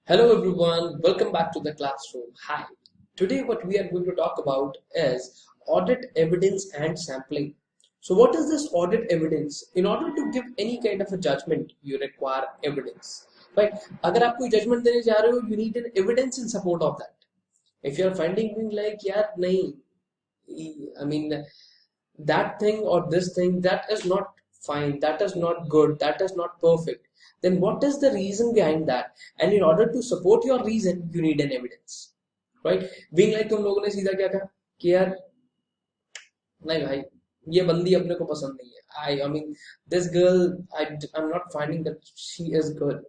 Hello everyone, welcome back to the classroom. Hi. Today what we are going to talk about is audit evidence and sampling. So what is this audit evidence? In order to give any kind of a judgment, you require evidence. Right? अगर आप कोई judgment देने जा रहे हो, you need an evidence in support of that. If you are finding like यार नहीं, I mean that thing or this thing that is not fine, that is not good, that is not perfect, then what is the reason behind that? And in order to support your reason you need an evidence, right? Being like तुम लोगों ने सीधा क्या कहा कि यार नहीं भाई ये बंदी अपने को पसंद नहीं है. I mean this girl, I'm not finding that she is good,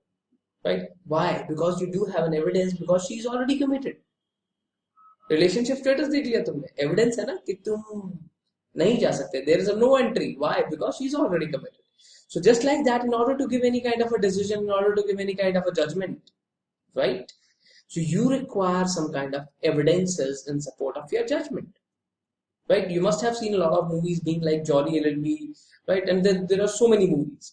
right? Why? Because you do have an evidence, because she is already committed. Relationship status देख लिया तुमने, एविडेंस है ना कि तुम नहीं जा सकते. There is no entry. Why? Because she is already committed. So just like that, in order to give any kind of a decision, in order to give any kind of a judgment, right? So you require some kind of evidences in support of your judgment, right? You must have seen a lot of movies being like Jolly LLB, right? And then there are so many movies.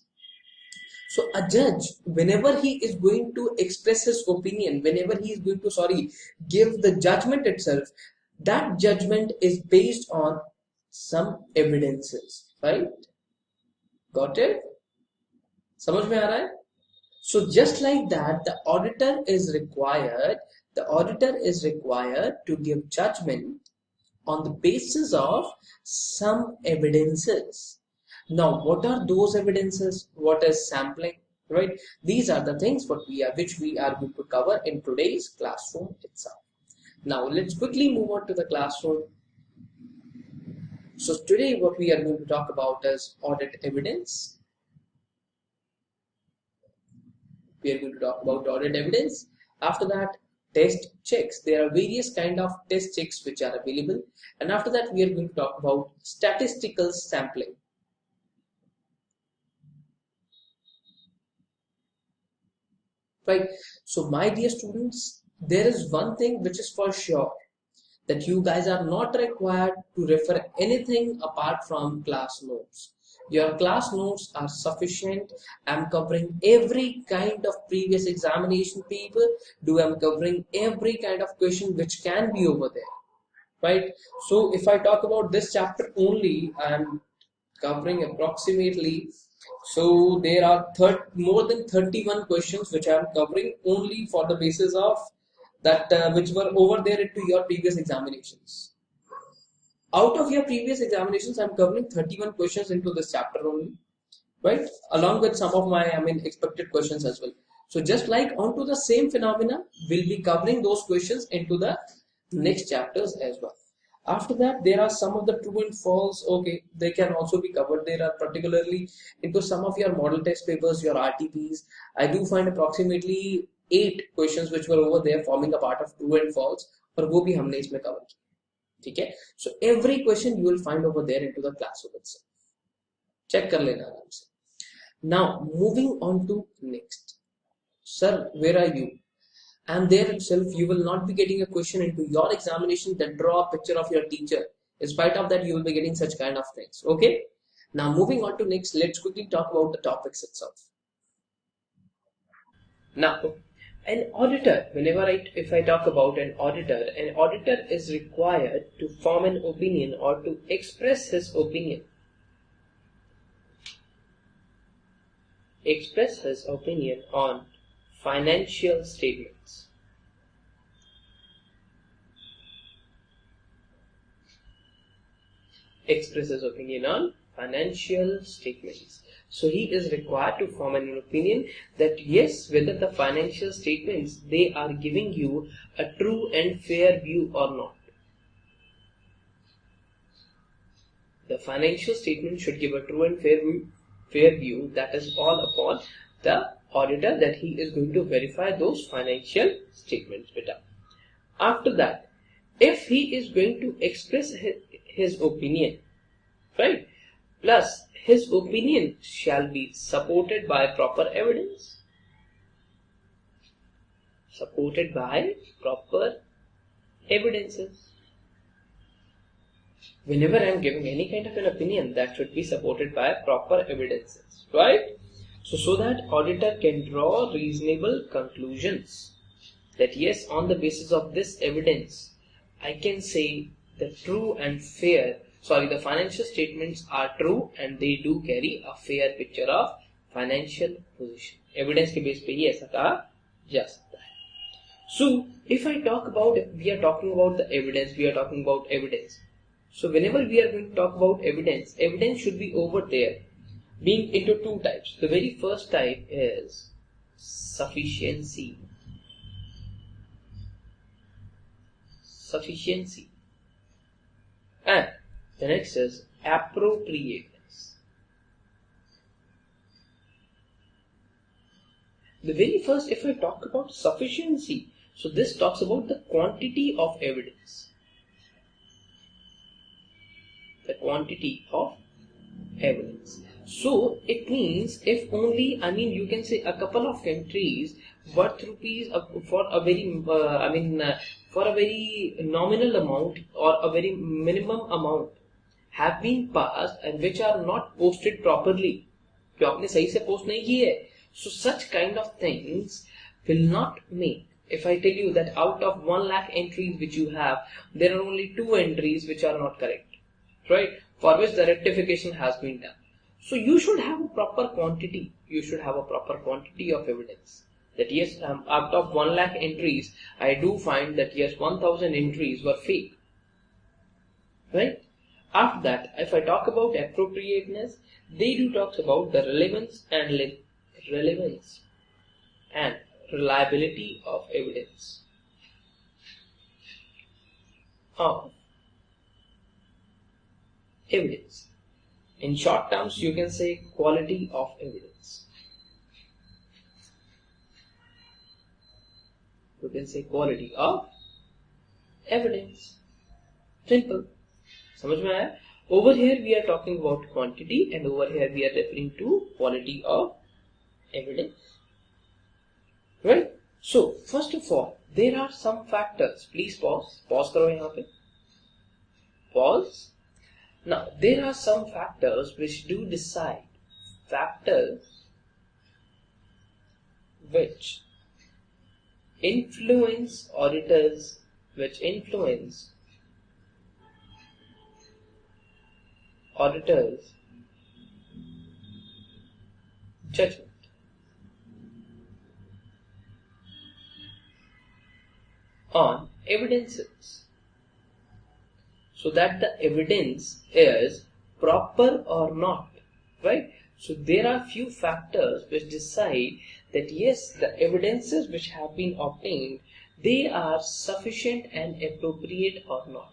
So a judge, whenever he is going to express his opinion, whenever he is going to, give the judgment itself, that judgment is based on some evidences, right? Got it? समझ में आ रहा है? So just like that, the auditor is required to give judgment on the basis of some evidences. Now, what are those evidences? What is sampling? Right? These are the things which we are going to cover in today's classroom itself. Now, let's quickly move on to the classroom. So today what we are going to talk about is audit evidence. We are going to talk about audit evidence. After that, test checks. There are various kind of test checks which are available. And after that, we are going to talk about statistical sampling. Right. So my dear students, there is one thing which is for sure, that you guys are not required to refer anything apart from class notes. Your class notes are sufficient. I'm covering every kind of previous examination paper. I'm covering every kind of question which can be over there, right? So if I talk about this chapter only, I'm covering approximately, so there are more than 31 questions which I'm covering only for the basis of that which were over there into your previous examinations. Out of your previous examinations, I'm covering 31 questions into this chapter only, right? Along with some of my, expected questions as well. So just like onto the same phenomena, we'll be covering those questions into the next chapters as well. After that, there are some of the true and false. Okay, they can also be covered. There are particularly into some of your model test papers, your RTPs. I do find approximately 8 questions which were over there forming a part of true and false, और वो भी हमने इसमें cover किया. ठीक है? So every question you will find over there into the classroom itself. Check कर लेना आराम से. Now moving on to next. Sir, where are you? And there itself you will not be getting a question into your examination that draw a picture of your teacher. In spite of that, you will be getting such kind of things. Okay? Now moving on to next, let's quickly talk about the topics itself. Now, an auditor, if I talk about an auditor is required to form an opinion or to express his opinion. Express his opinion on financial statements. Express his opinion on financial statements. So he is required to form an opinion that yes, whether the financial statements, they are giving you a true and fair view or not. The financial statement should give a true and fair view. That is all upon the auditor, that he is going to verify those financial statements better. After that, if he is going to express his opinion, right, plus his opinion shall be supported by proper evidence. Supported by proper evidences. Whenever I am giving any kind of an opinion, that should be supported by proper evidences, right? So that auditor can draw reasonable conclusions. that yes, on the basis of this evidence, I can say the the financial statements are true and they do carry a fair picture of financial position. Evidence के base पे ही ऐसा कहा जा सकता है. So, if we are talking about the evidence, we are talking about evidence. So, whenever we are going to talk about evidence, evidence should be over there, being into two types. The very first type is sufficiency. And the next is appropriateness. The very first, if I talk about sufficiency, so this talks about the quantity of evidence. The quantity of evidence. So it means if only, you can say a couple of entries worth rupees for a very, for a very nominal amount or a very minimum amount have been passed and which are not posted properly. जो आपने सही से post नहीं की है. So such kind of things will not make. If I tell you that out of 1 lakh entries which you have, there are only 2 entries which are not correct, right? For which the rectification has been done. So you should have a proper quantity. You should have a proper quantity of evidence. That yes, out of 1 lakh entries, I do find that yes, 1000 entries were fake. Right? After that, if I talk about appropriateness, they do talk about the relevance and reliability of evidence. In short terms, you can say quality of evidence. You can say quality of evidence. Simple. समझ में आया? Over here we are talking about quantity and over here we are referring to quality of evidence. Right? So, first of all, there are some factors. Please pause. Pause करो यहाँ पे. Pause. Now, there are some factors which do decide. Factors which influence auditors, judgment. On evidences, so that the evidence is proper or not, right? So there are few factors which decide that yes, the evidences which have been obtained, they are sufficient and appropriate or not.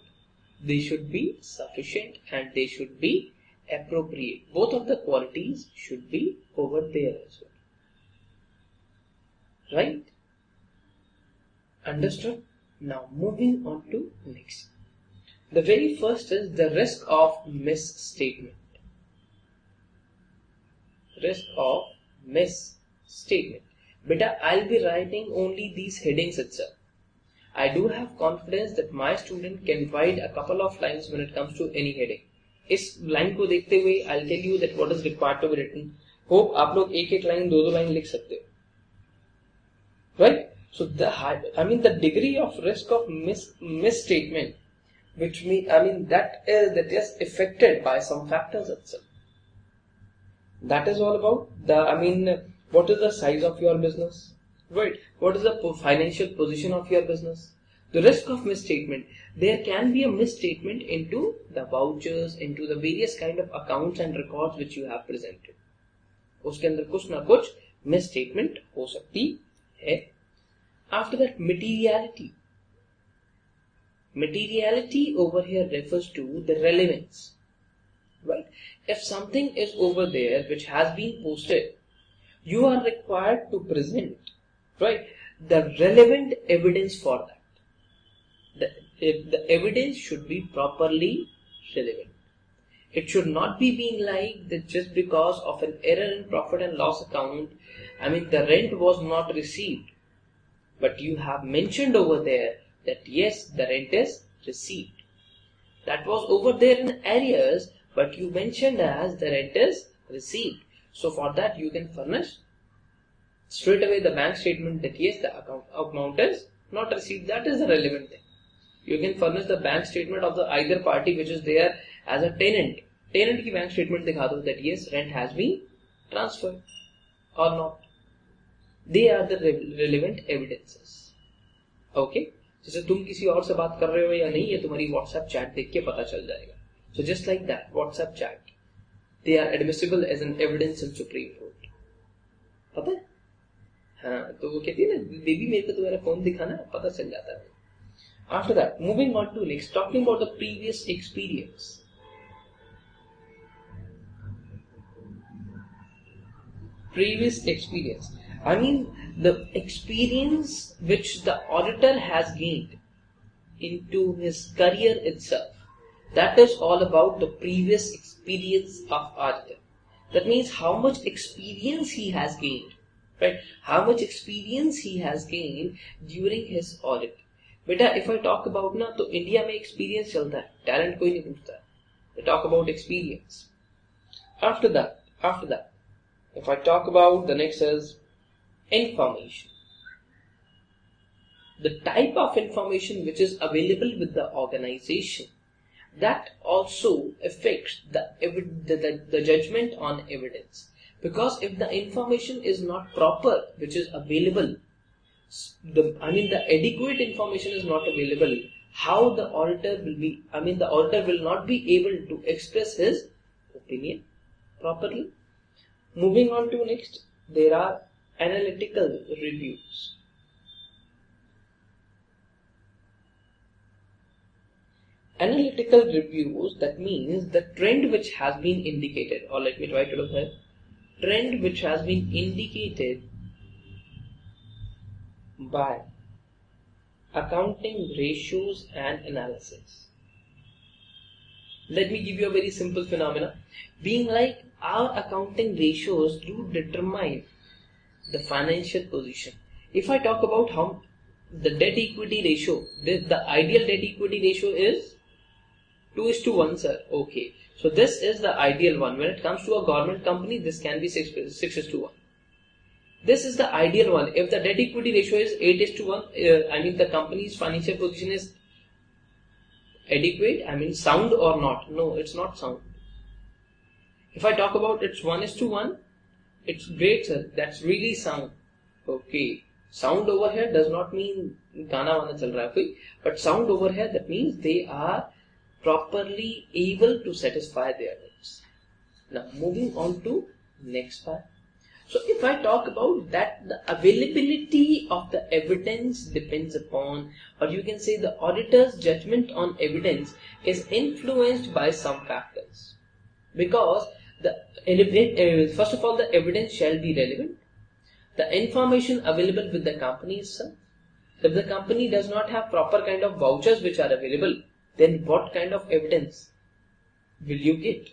They should be sufficient and they should be appropriate. Both of the qualities should be over there as well. Right? Understood? Now moving on to next. The very first is the risk of misstatement. Risk of misstatement. Beta, I'll be writing only these headings itself. I do have confidence that my student can write a couple of lines when it comes to any heading. इस line को देखते हुए I'll tell you that what is required to be written. Hope आप लोग एक line, दो line लिख सकते हो. Right? So the degree of risk of misstatement, which that is affected by some factors itself. That is all about what is the size of your business, right? What is the financial position of your business? The risk of misstatement. There can be a misstatement into the vouchers, into the various kind of accounts and records which you have presented. उसके अंदर कुछ ना कुछ misstatement हो सकती है. After that, materiality. Materiality over here refers to the relevance, right? If something is over there which has been posted, you are required to present, right, the relevant evidence for that. The evidence should be properly relevant. It should not be being like that just because of an error in profit and loss account, the rent was not received. But you have mentioned over there that yes, the rent is received. That was over there in arrears, but you mentioned as the rent is received. So for that you can furnish straight away the bank statement that yes, the amount is not received. That is the relevant thing. You can furnish the bank statement of the either party which is there as a tenant. Tenant की bank statement दिखा दो that yes, rent has been transferred or not. They are the relevant evidences. Okay? जैसे तुम किसी और से बात कर रहे हो या नहीं, ये तुम्हारी WhatsApp chat देख के पता चल जाएगा. So just like that, WhatsApp chat, they are admissible as an evidence in Supreme Court. पता है? हाँ, तो वो कहती है ना, बेबी मेरे को तुम्हारा फोन दिखाना, पता चल जाता है. After that, moving on to next, talking about the previous experience. Previous experience. I mean the experience which the auditor has gained into his career itself. That is all about the previous experience of auditor. That means how much experience he has gained, right? How much experience he has gained during his audit. बेटा, if I talk about ना, तो India में experience चलता है, talent कोई नहीं पूछता. We talk about experience. After that, if I talk about the next is information. The type of information which is available with the organization, that also affects the judgment on evidence. Because if the information is not proper, which is available, the adequate information is not available, how the auditor will be, the auditor will not be able to express his opinion properly. Moving on to next, there are analytical reviews. Analytical reviews, that means the trend which has been indicated, or let me write it over here, trend which has been indicated by accounting ratios and analysis. Let me give you a very simple phenomena, being like our accounting ratios do determine the financial position. If I talk about how the debt equity ratio, the ideal debt equity ratio is 2:1, sir. Okay, so this is the ideal one. When it comes to a government company, this can be 6:1. This is the ideal one. If the debt equity ratio is 8:1, the company's financial position is adequate, sound or not? No, it's not sound. If I talk about it's 1:1, it's great, sir. That's really sound. Okay. Sound over here does not mean गाना वाना चल रहा है कोई, but sound over here, that means they are properly able to satisfy their needs. Now moving on to next part. So if I talk about that, the availability of the evidence depends upon, or you can say the auditor's judgment on evidence is influenced by some factors. Because first of all, the evidence shall be relevant. The information available with the company itself. If the company does not have proper kind of vouchers which are available, then what kind of evidence will you get?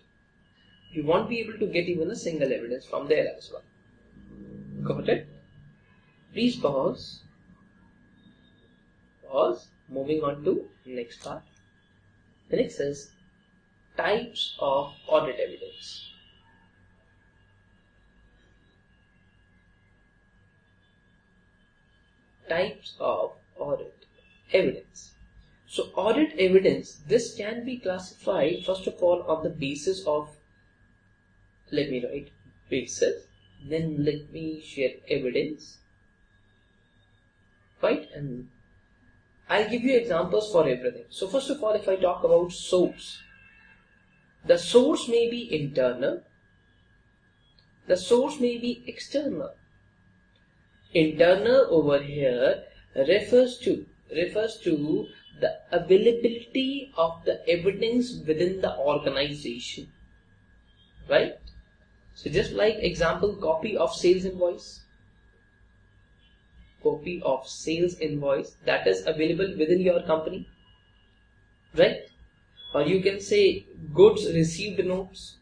You won't be able to get even a single evidence from there as well. Got it? Please pause. Moving on to next part. The next is types of audit evidence. Types of audit evidence. So audit evidence, this can be classified first of all on the basis of, let me write basis, then let me share evidence, right? And I'll give you examples for everything. So first of all, if I talk about source, the source may be internal, the source may be external. Internal over here refers to the availability of the evidence within the organization, right? So just like example, copy of sales invoice, that is available within your company, right? Or you can say goods received notes,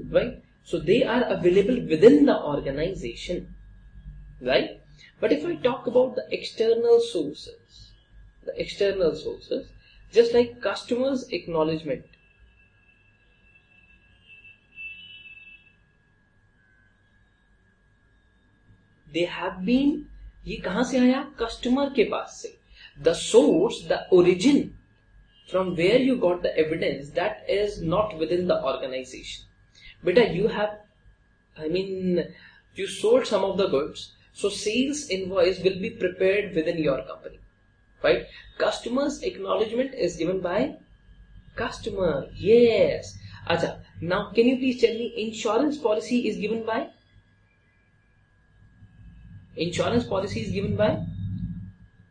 right? So they are available within the organization, right? But if I talk about the external sources, just like customers' acknowledgement, they have been, ये कहां से आया? Customer के पास से. The source, the origin from where you got the evidence, that is not within the organization. Beta, you have, you sold some of the goods, so sales invoice will be prepared within your company, right? Customer's acknowledgement is given by customer. Yes. Acha. Now, can you please tell me, insurance policy is given by? Insurance policy is given by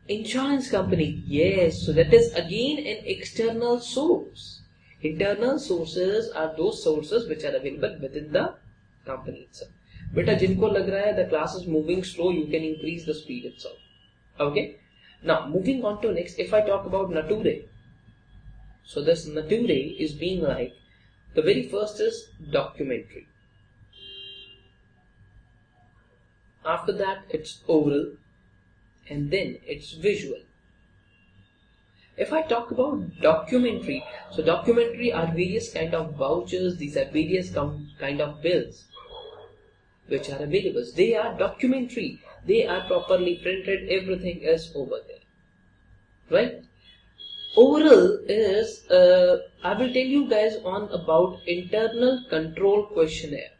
insurance company. Yes. So that is again an external source. Internal sources are those sources which are available within the company itself. Beta, jinko lag raha hai the class is moving slow, you can increase the speed itself. Okay. Now, moving on to next, if I talk about nature. So this nature is being like, the very first is documentary. After that, it's oral, and then it's visual. If I talk about documentary, so documentary are various kind of vouchers, these are various kind of bills which are available. They are documentary, they are properly printed, everything is over there, right? Oral is, I will tell you guys on about internal control questionnaire.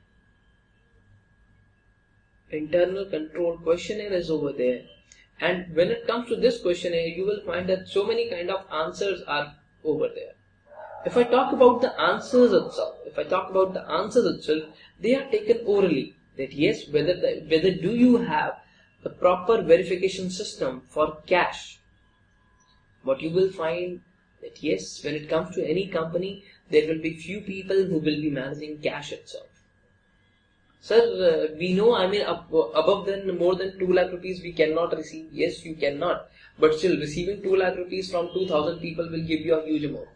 Internal control questionnaire is over there. And when it comes to this questionnaire, you will find that so many kind of answers are over there. If I talk about the answers itself, they are taken orally. That yes, whether do you have a proper verification system for cash. What you will find that yes, when it comes to any company, there will be few people who will be managing cash itself. Sir, we know, above than more than 2 lakh rupees we cannot receive. Yes, you cannot. But still, receiving 2 lakh rupees from 2,000 people will give you a huge amount.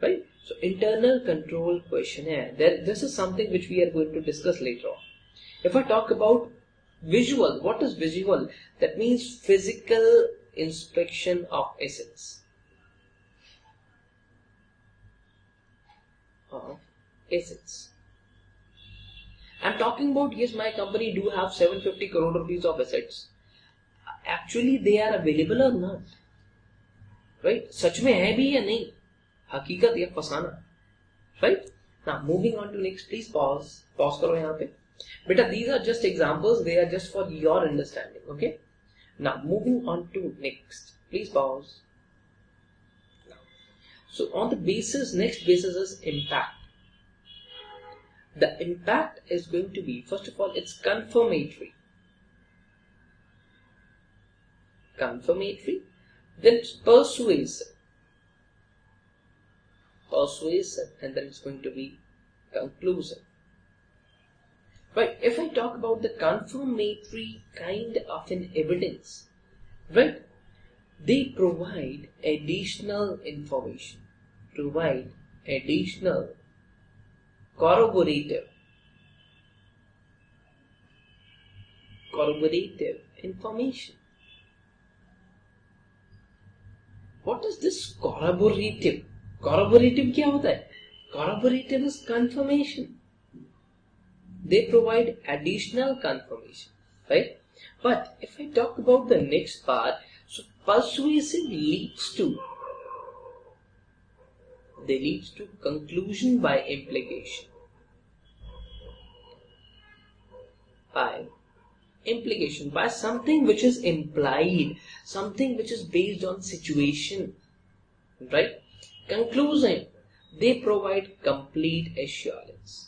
Right? So, internal control questionnaire. This is something which we are going to discuss later on. If I talk about visual, what is visual? That means physical inspection of assets. I'm talking about, yes, my company do have 750 crore rupees of assets. Actually, they are available or not? Right? सच में है भी या नहीं? हकीकत या फसाना? Right? Now, moving on to next, please pause. Pause करो यहाँ पे. Beta, these are just examples. They are just for your understanding. Okay? Now, moving on to next. Please pause. So, on the basis, next basis is impact. The impact is going to be, first of all, it's confirmatory. Confirmatory. Then it's persuasive. Persuasive. And then it's going to be conclusive. Right. If I talk about the confirmatory kind of an evidence, right, they provide additional information, provide additional corroborative information. What is this corroborative? Corroborative क्या होता है? Corroborative is confirmation. They provide additional confirmation, right? But if I talk about the next part, so persuasive leads to conclusion by implication. By something which is implied, something which is based on situation, right? Conclusion, they provide complete assurance.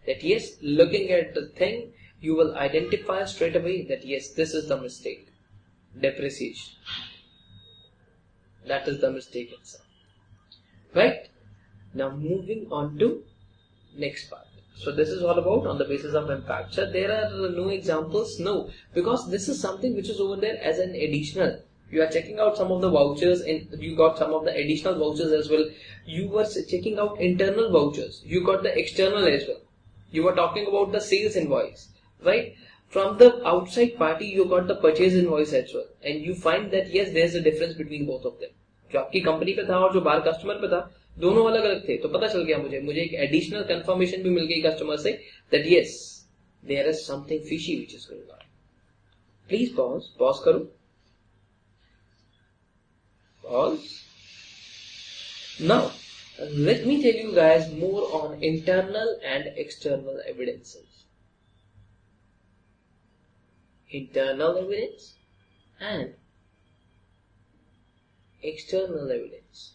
That yes, looking at the thing, you will identify straight away that yes, this is the mistake. Depreciation. That is the mistake itself. Right? Now moving on to next part. So this is all about on the basis of impact. So there are no examples? No. Because this is something which is over there as an additional. You are checking out some of the vouchers and you got some of the additional vouchers as well. You were checking out internal vouchers. You got the external as well. You were talking about the sales invoice. Right? From the outside party, you got the purchase invoice as well. And you find that yes, there is a difference between both of them. जो आपकी company पे था और जो बाहर customer पे था, दोनों अलग अलग थे, तो पता चल गया मुझे एक एडिशनल कंफर्मेशन भी मिल गई कस्टमर से that yes there is something fishy which is going on. Please pause करो, pause. Now let me tell you guys more on internal and external evidences. Internal evidence and external evidence.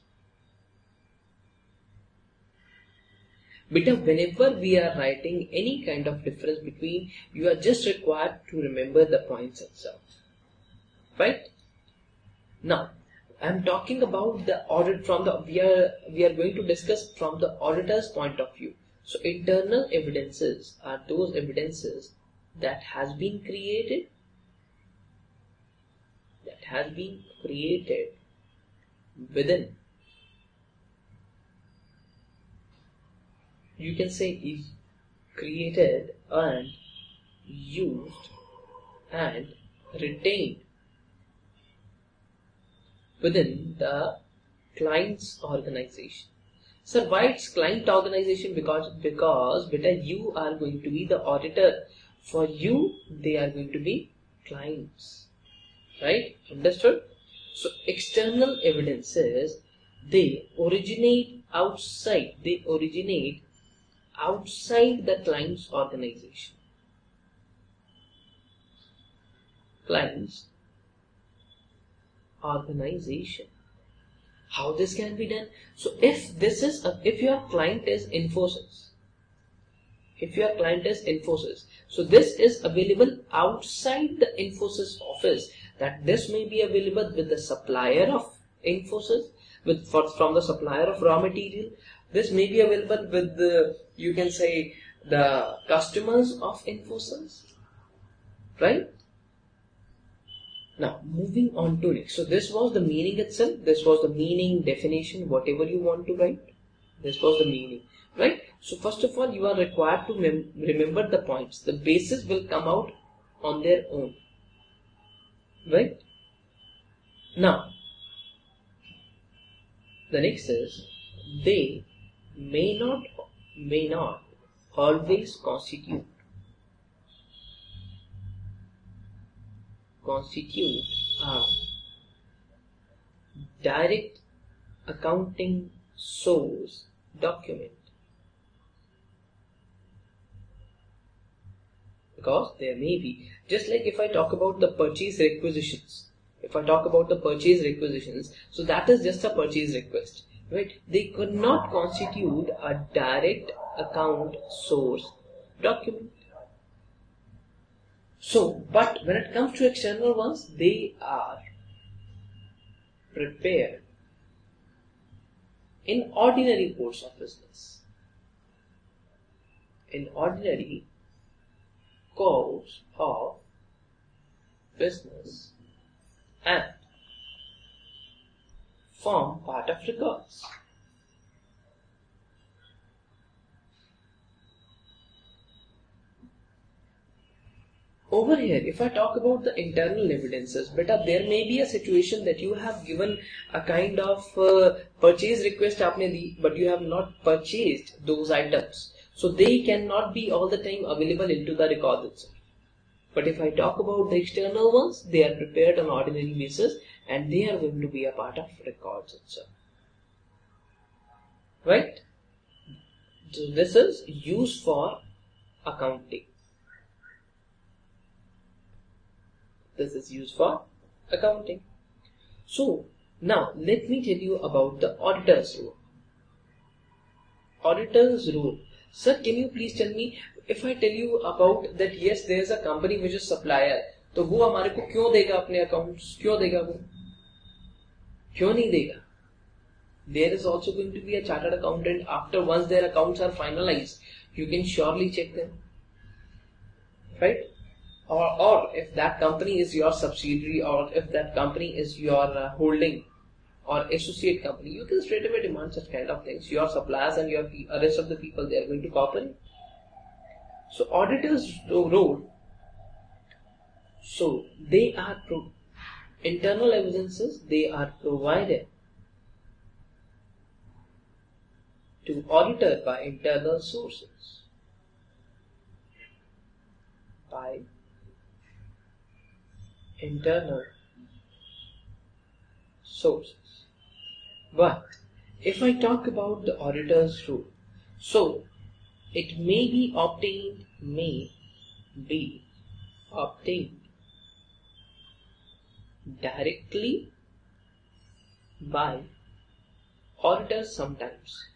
Because whenever we are writing any kind of difference between, you are just required to remember the points itself. Right? Now, I am talking about the audit from the, we are going to discuss from the auditor's point of view. So internal evidences are those evidences that has been created within, you can say is created and used and retained within the client's organization. Sir, why it's client organization? Because beta you are going to be the auditor. For you, they are going to be clients. Right? Understood? So external evidences, they originate outside the client's organization. Client's organization. How this can be done? So if your client is Infosys, so this is available outside the Infosys office. That this may be available with the supplier of Infosys, from the supplier of raw material. This may be available with the, you can say, the customers of Infosys, right? Now, moving on to next. So this was the meaning itself. This was the meaning, definition, whatever you want to write. This was the meaning, right? So first of all, you are required to remember the points. The bases will come out on their own, right? Now, the next is they may not always constitute a direct accounting source document, because there may be, just like if I talk about the purchase requisitions, so that is just a purchase request, right? They could not constitute a direct account source document. So, but when it comes to external ones, they are prepared in ordinary course of business. In ordinary course of business and form part of records. Over here, if I talk about the internal evidences, there may be a situation that you have given a kind of purchase request aapne di, but you have not purchased those items. So they cannot be all the time available into the record itself. But if I talk about the external ones, they are prepared on ordinary basis and they are going to be a part of records itself. Right? So this is used for accounting. This is used for accounting. So now let me tell you about the auditor's role. Auditor's role. Sir, can you please tell me, if I tell you about that, yes, there is a company which is supplier, तो वो हमारे को क्यों देगा अपने accounts? क्यों देगा वो? क्यों नहीं देगा? There is also going to be a chartered accountant. After once their accounts are finalized, you can surely check them, right? Or if that company is your subsidiary, or if that company is your holding or associate company, you can straight away demand such kind of things. Your suppliers and your rest of the people, they are going to cooperate. So auditors' role, so they are internal evidences, they are provided to auditor by internal sources. By internal sources. But if I talk about the auditor's rule, so it may be obtained directly by auditors sometimes.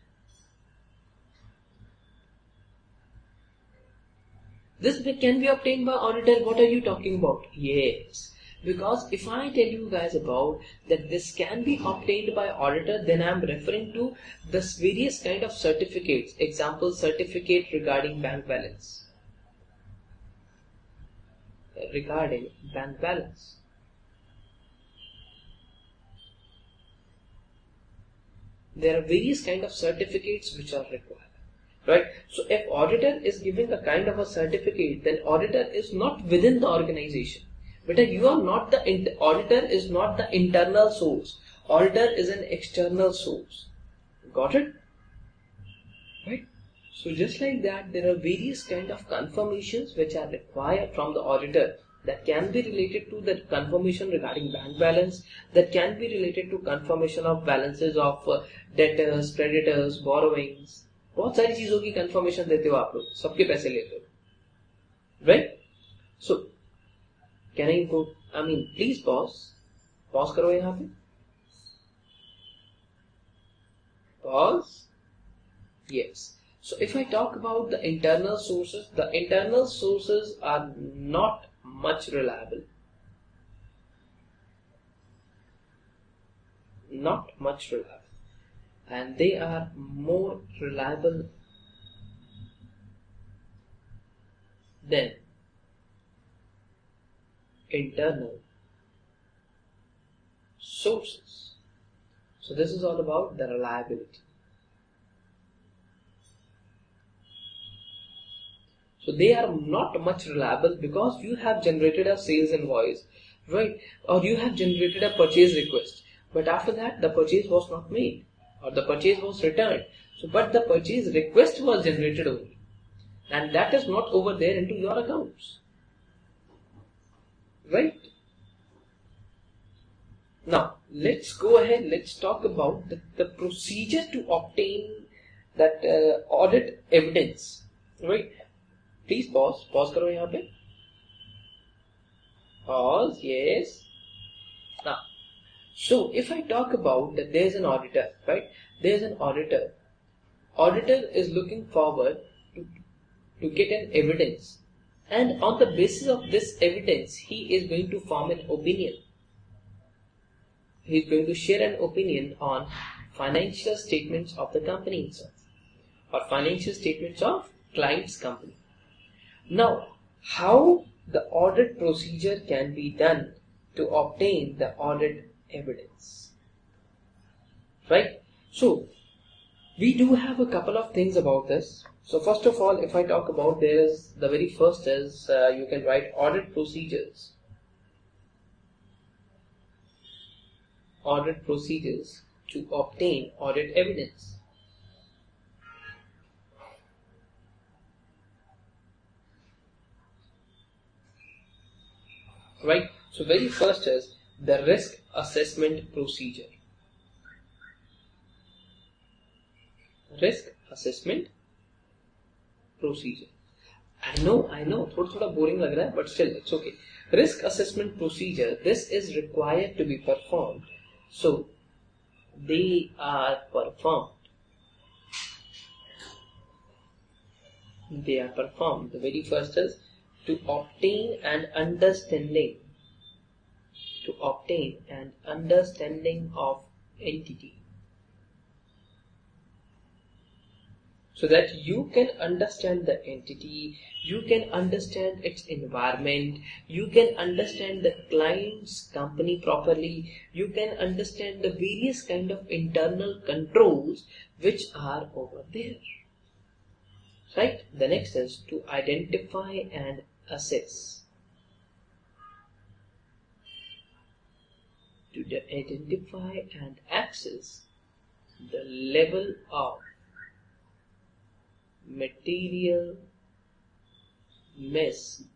This can be obtained by auditor. What are you talking about? Yes. Because if I tell you guys about that this can be obtained by auditor, then I am referring to this various kind of certificates. Example, certificate regarding bank balance. Regarding bank balance. There are various kind of certificates which are required. Right? So if auditor is giving a kind of a certificate, then auditor is not within the organization. But you are not the auditor is not the internal source. Auditor is an external source. Got it? Right? So just like that, there are various kind of confirmations which are required from the auditor that can be related to the confirmation regarding bank balance, that can be related to confirmation of balances of debtors, creditors, borrowings. बहुत सारी चीजों की confirmation देते हो आप लोग, सबके पैसे लेते हो, right? So can I go, I mean please pause करो यहां पे, pause. Yes. So if I talk about the internal sources are not much reliable. Not much reliable. And they are more reliable than internal sources. So this is all about the reliability. So they are not much reliable because you have generated a sales invoice, right? Or you have generated a purchase request. But after that, the purchase was not made or the purchase was returned. So, but the purchase request was generated only. And that is not over there into your accounts. Right? Now, let's go ahead. Let's talk about the procedure to obtain that audit evidence. Right? Please pause. Pause करो यहाँ पे. Pause. Yes. Now, so if I talk about that there is an auditor, right? There is an auditor. Auditor is looking forward to get an evidence. And on the basis of this evidence, he is going to form an opinion. He is going to share an opinion on financial statements of the company itself or financial statements of client's company. Now, how the audit procedure can be done to obtain the audit evidence, right? So, we do have a couple of things about this. So, first of all, if I talk about there is the very first is you can write audit procedures. Audit procedures to obtain audit evidence. Right? So very first is the risk assessment procedure. Risk assessment procedure. I know, थोड़ा boring लग रहा है, but still it's okay. Risk assessment procedure. This is required to be performed. So they are performed. They are performed. The very first is to obtain an understanding of entity, so that you can understand the entity, you can understand its environment, you can understand the client's company properly, you can understand the various kind of internal controls which are over there. Right? The next is to identify and assess. To identify and access the level of material misstatement.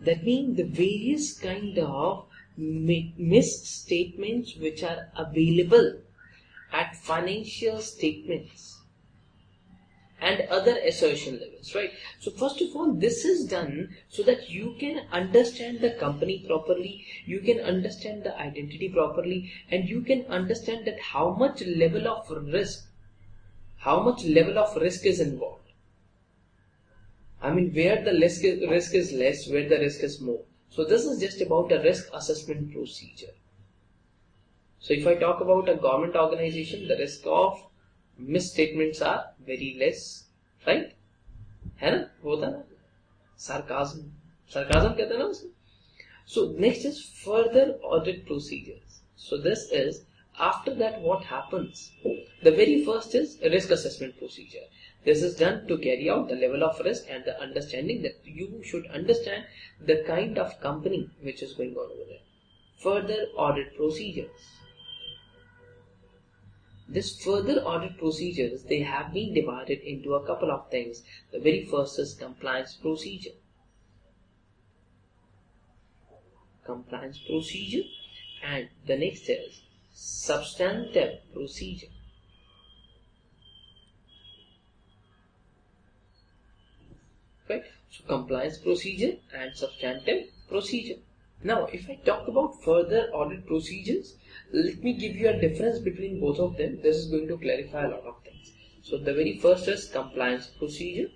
That means the various kind of misstatements which are available at financial statements and other assertion levels, right? So first of all, this is done so that you can understand the company properly, you can understand the identity properly, and you can understand that how much level of risk is involved. I mean, where the risk is less, where the risk is more. So this is just about a risk assessment procedure. So if I talk about a government organization, the risk of misstatements are very less, right? है ना? होता ना? Sarcasm कहते हैं ना उसको? So next is further audit procedures. So this is, after that what happens? The very first is a risk assessment procedure. This is done to carry out the level of risk and the understanding that you should understand the kind of company which is going on over there. Further audit procedures. This further audit procedures, they have been divided into a couple of things. The very first is compliance procedure. Compliance procedure, and the next is substantive procedure. Right? So compliance procedure and substantive procedure. Now, if I talk about further audit procedures, let me give you a difference between both of them. This is going to clarify a lot of things. So the very first is compliance procedure.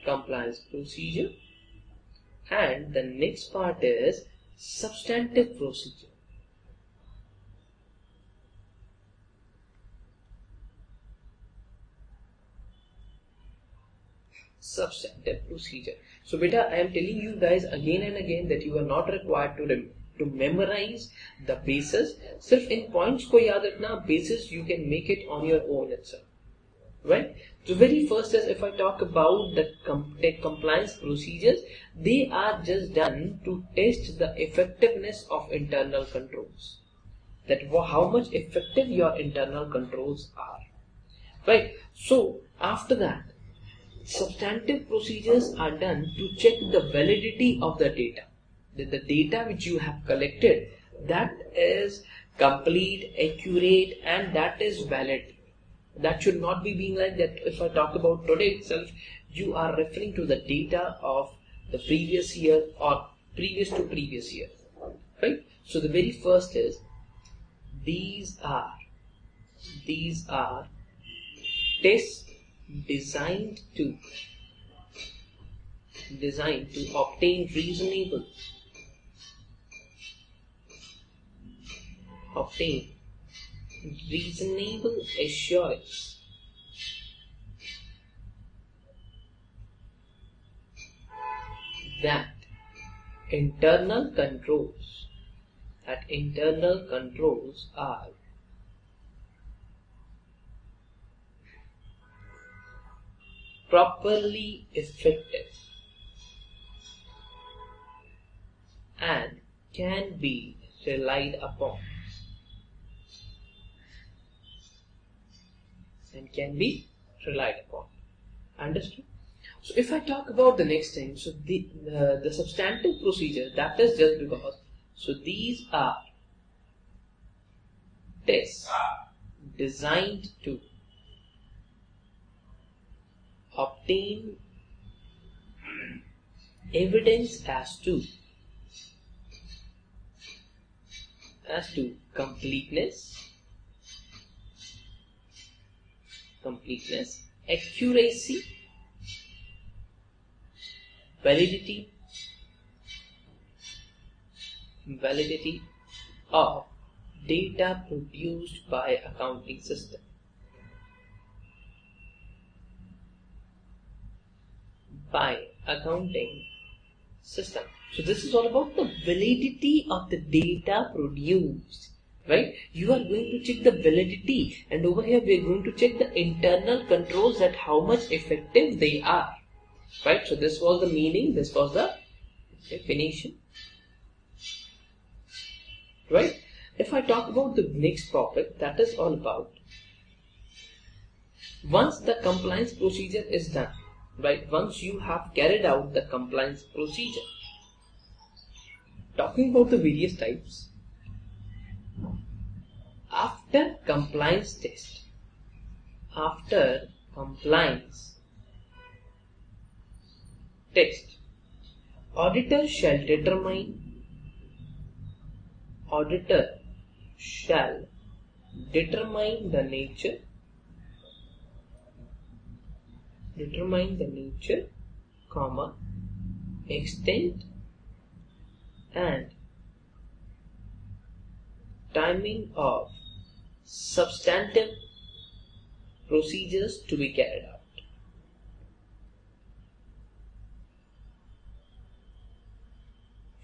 Compliance procedure. And the next part is substantive procedure. Substantive procedure. So beta, I am telling you guys again and again that you are not required to memorize the basis. Sirf in points ko yaad rakhna, basis you can make it on your own itself. Right? So very first is, if I talk about the compliance procedures, they are just done to test the effectiveness of internal controls. That how much effective your internal controls are. Right? So after that, substantive procedures are done to check the validity of the data. That the data which you have collected, that is complete, accurate, and that is valid. That should not be being like that. If I talk about today itself, you are referring to the data of the previous year or previous to previous year. Right? So the very first is, these are tests designed to obtain reasonable assurance that internal controls are properly effective and can be relied upon. Understood? So if I talk about the next thing, so the substantive procedure, that is just because, so these are tests designed to obtain evidence as to completeness, accuracy, validity of data produced by accounting system. So this is all about the validity of the data produced, right? You are going to check the validity, and over here we are going to check the internal controls, that how much effective they are, right? So this was the meaning, this was the definition. right? If I talk about the next topic, that is all about once the compliance procedure is done, right? Once you have carried out the compliance procedure, talking about the various types, after compliance test, after compliance test, auditor shall determine, auditor shall determine the nature, comma, extent and timing of substantive procedures to be carried out.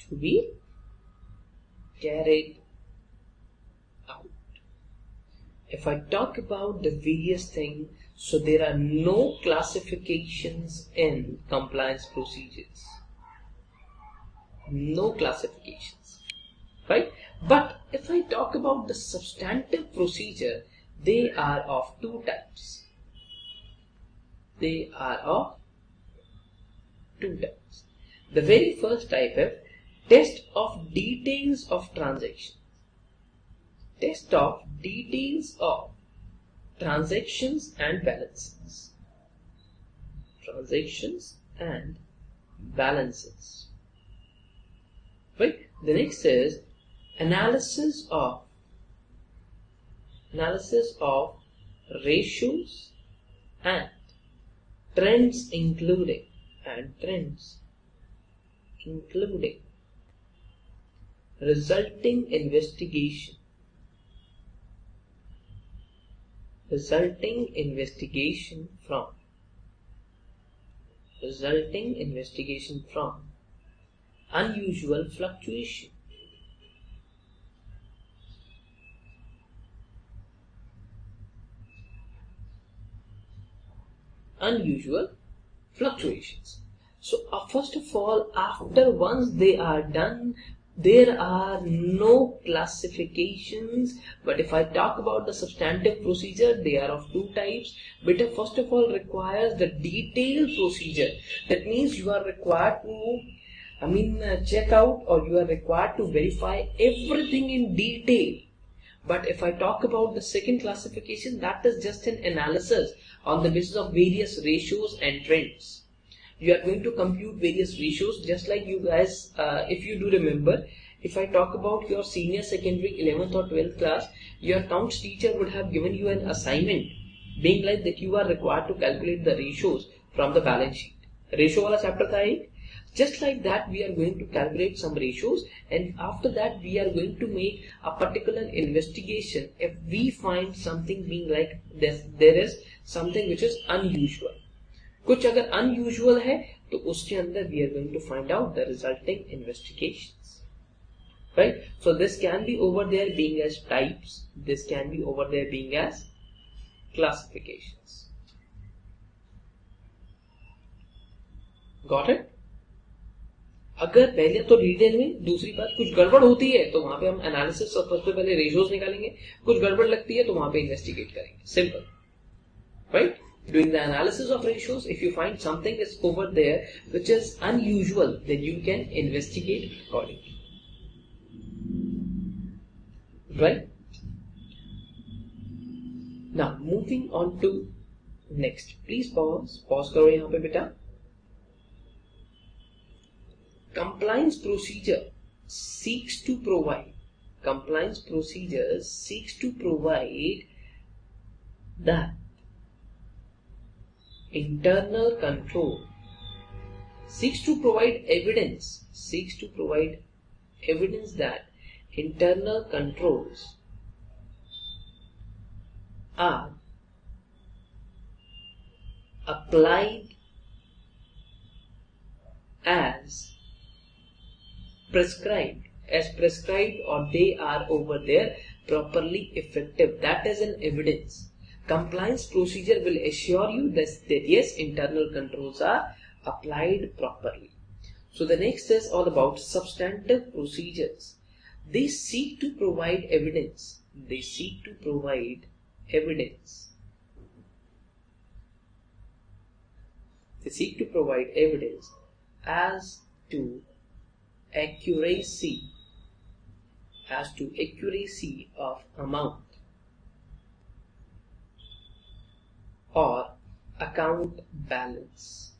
To be carried out. If I talk about the various things, so there are no classifications in compliance procedures. No classifications, right? But if I talk about the substantive procedure, they are of two types. They are of two types. The very first type is test of details of transactions. Test of details of transactions and balances. Transactions and balances. Right? The next is analysis of ratios and trends including resulting investigation from unusual fluctuation. Unusual fluctuations. So first of all, after once they are done, there are no classifications. But if I talk about the substantive procedure, they are of two types. But first of all requires the detailed procedure. That means you are required to check out, or you are required to verify everything in detail. But if I talk about the second classification, that is just an analysis on the basis of various ratios and trends. You are going to compute various ratios, just like you guys, if you do remember, if I talk about your senior secondary 11th or 12th class, your accounts teacher would have given you an assignment being like that you are required to calculate the ratios from the balance sheet. Ratio wala chapter tha ek. Just like that, we are going to calculate some ratios, and after that we are going to make a particular investigation if we find something being like this, there is something which is unusual. कुछ अगर unusual है तो उसके अंदर we are going to find out the resulting investigations, right? So this can be over there being as types, this can be over there being as classifications. Got it? अगर पहले तो detail में, दूसरी बात कुछ गड़बड़ होती है तो वहां पे हम एनालिसिस और सबसे पहले रेशियोज निकालेंगे, कुछ गड़बड़ लगती है तो वहां पे इन्वेस्टिगेट करेंगे. Simple, right? Doing the analysis of ratios, if you find something is over there which is unusual, then you can investigate accordingly, right? Now moving on to next. Please pause करो यहाँ पे बेटा. Compliance procedure seeks to provide that internal control, seeks to provide evidence that internal controls are applied as prescribed, or they are over there properly effective. That is an evidence. Compliance procedure will assure you that yes, internal controls are applied properly. So the next is all about substantive procedures. They seek to provide evidence. They seek to provide evidence. They seek to provide evidence as to accuracy, of amount or account balance,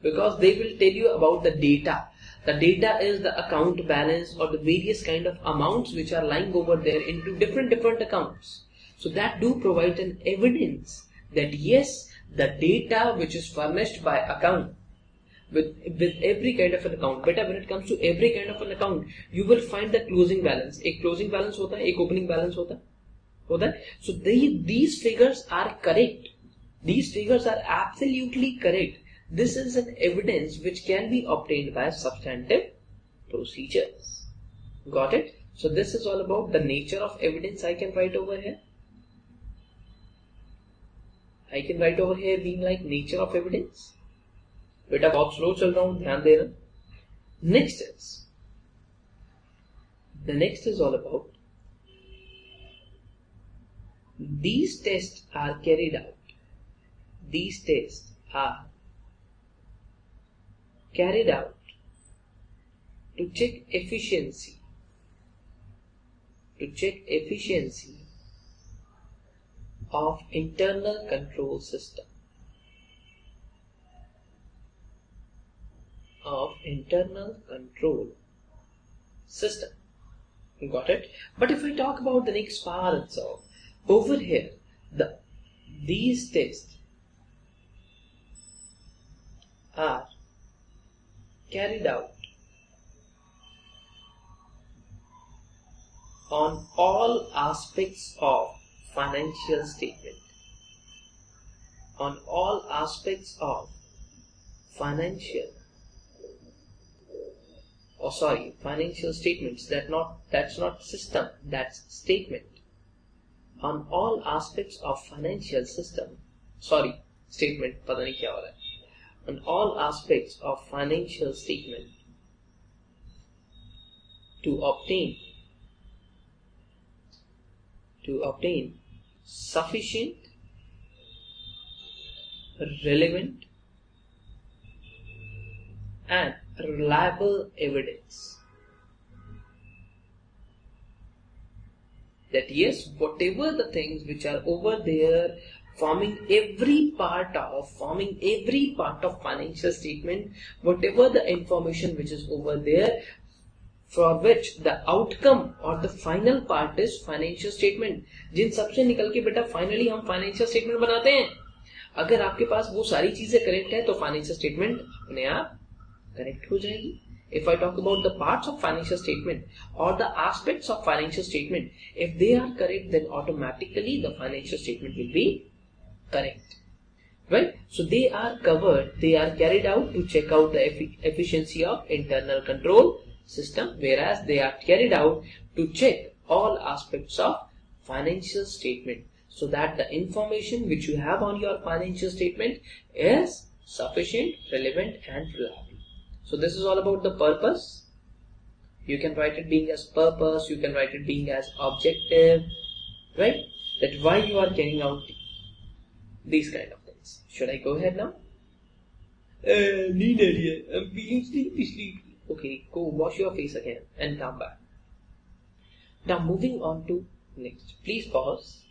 because they will tell you about the data. The data is the account balance or the various kind of amounts which are lying over there into different accounts. So that do provide an evidence that yes, the data which is furnished by account with every kind of an account. But when it comes to every kind of an account, you will find the closing balance. एक closing balance होता है, एक opening balance होता है. So these figures are correct. These figures are absolutely correct. This is an evidence which can be obtained by substantive procedures. Got it? So this is all about the nature of evidence. I can write over here. I can write over here being like nature of evidence. बेटा बहुत slow चल रहा हूं, ध्यान देना. The next is all about these tests are carried out. These tests are carried out to check efficiency. Of internal control system. Got it? But if I talk about the next part itself, over here, these tests are carried out on all aspects of financial statement. On all aspects of financial statements. That's not system, that's statement. On all aspects of financial system. Statement, पता नहीं क्या हो रहा है. On all aspects of financial statement to obtain sufficient, relevant and reliable evidence that yes, whatever the things which are over there forming every part of financial statement, whatever the information which is over there, for which the outcome or the final part is financial statement. जिन सबसे निकल के बेटा finally हम financial statement बनाते हैं. अगर आपके पास वो सारी चीजें करेक्ट है तो फाइनेंशियल स्टेटमेंट अपने आप करेक्ट हो जाएगी. If I talk about the parts of financial statement or the aspects of financial statement, if they are correct, then automatically the financial statement will be correct. Right? So they are covered, they are carried out to check out the efficiency of internal control system, whereas they are carried out to check all aspects of financial statement, so that the information which you have on your financial statement is sufficient, relevant and reliable. So this is all about the purpose. You can write it being as purpose, you can write it being as objective, right? That why you are carrying out these kind of things. Should I go ahead now? Need idea. I'm feeling sleepy. Okay, go wash your face again and come back. Now moving on to next. Please pause.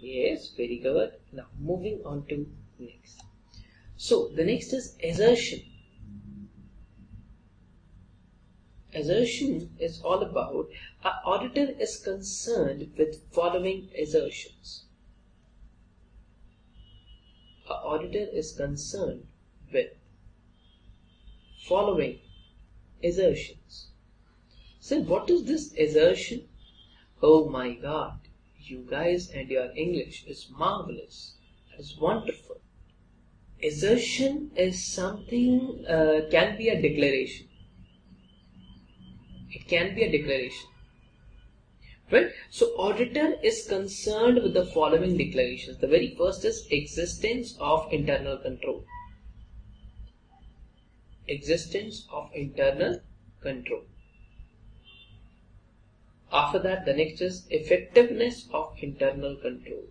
Yes, very good. Now moving on to next. So the next is assertion. Assertion is all about an auditor is concerned with following assertions. An auditor is concerned with following assertions. So what is this assertion? Oh my God, you guys and your English is marvelous. It's wonderful. Assertion is something, can be a declaration. It can be a declaration. Right? So auditor is concerned with the following declarations. The very first is existence of internal control. Existence of internal control. After that, the next is effectiveness of internal control.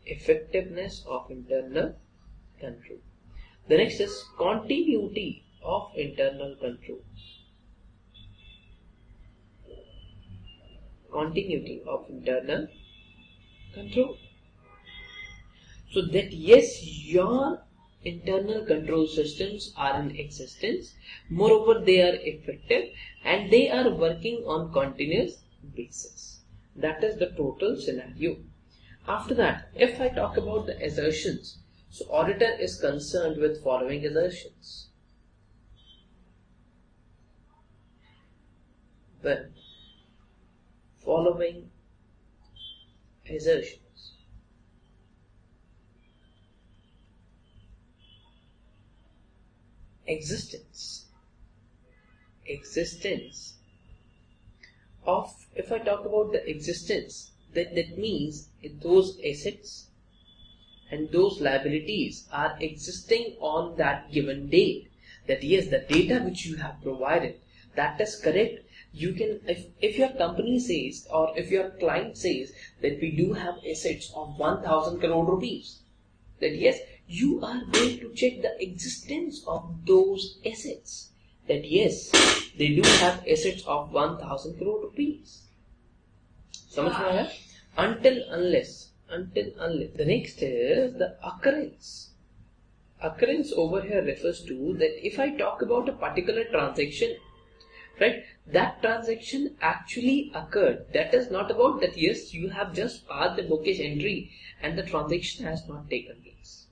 Effectiveness of internal control. The next is continuity of internal control. Continuity of internal control. So that yes, your internal control systems are in existence, moreover they are effective and they are working on continuous basis. That is the total scenario. After that, if I talk about the assertions, so auditor is concerned with following assertions. Well, following assertions. Existence of, if I talk about the existence, that means those assets and those liabilities are existing on that given date. That yes, the data which you have provided, that is correct. You can, if your company says or if your client says that we do have assets of 1000 crore rupees, that yes, you are going to check the existence of those assets. That yes, they do have assets of 1000 crore rupees. समझ में आया? Until unless. The next is the occurrence. Occurrence over here refers to that if I talk about a particular transaction, right, that transaction actually occurred. That is not about that yes, you have just passed the bookish entry and the transaction has not taken place.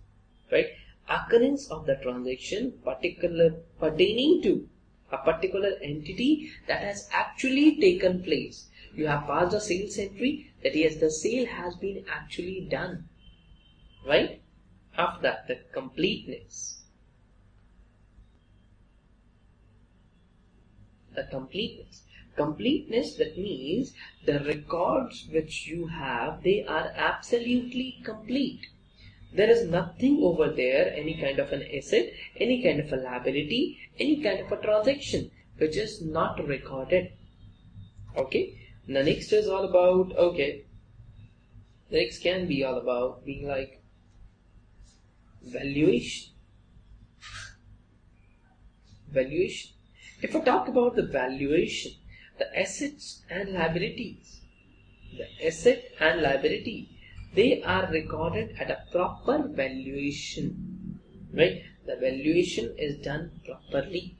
Right? Occurrence of the transaction pertaining to a particular entity that has actually taken place. You have passed a sales entry, that yes, the sale has been actually done. Right? After that, the completeness. The completeness. Completeness, that means the records which you have, they are absolutely complete. There is nothing over there, any kind of an asset, any kind of a liability, any kind of a transaction which is not recorded. Okay. The next is all about, okay, the next can be all about being like valuation. Valuation. If I talk about the valuation, the assets and liabilities, the asset and liability, they are recorded at a proper valuation, right? The valuation is done properly.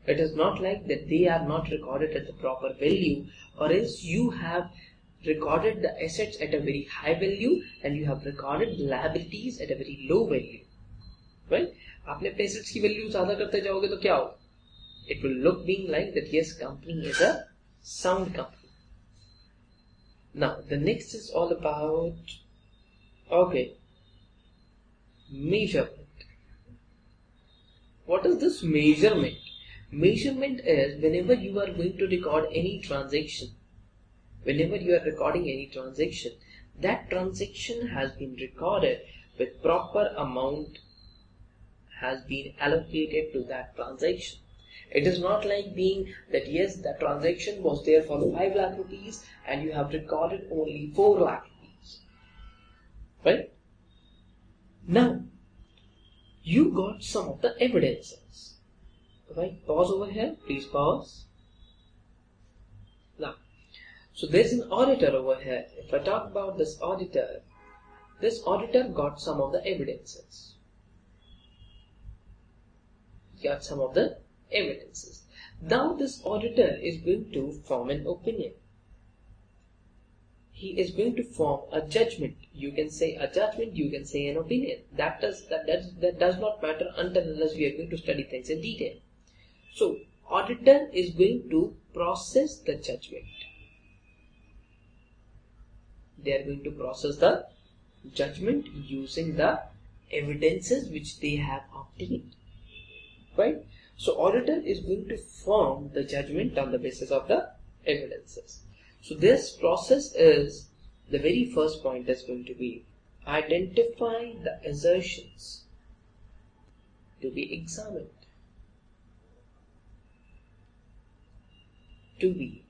It is not like that they are not recorded at the proper value, or else you have recorded the assets at a very high value and you have recorded liabilities at a very low value, right? आपने assets की value ज़्यादा करते जाओगे तो क्या होगा? It will look being like that yes, company is a sound company. Now the next is all about, okay, measurement. What is this measurement? Measurement is whenever you are going to record any transaction, whenever you are recording any transaction, that transaction has been recorded with proper amount has been allocated to that transaction. It is not like being that yes, the transaction was there for 5 lakh rupees and you have recorded only 4 lakh rupees. Right? Now, you got some of the evidences. Right? Pause over here. Please pause. Now, so there's an auditor over here. If I talk about this auditor got some of the evidences. Got some of the evidences. Now this auditor is going to form an opinion. He is going to form a judgment. You can say a judgment, you can say an opinion. That does not matter until unless we are going to study things in detail. So auditor is going to process the judgment. They are going to process the judgment using the evidences which they have obtained. Right? So auditor is going to form the judgment on the basis of the evidences. So this process is, the very first point is going to be identify the assertions. to be examined. To be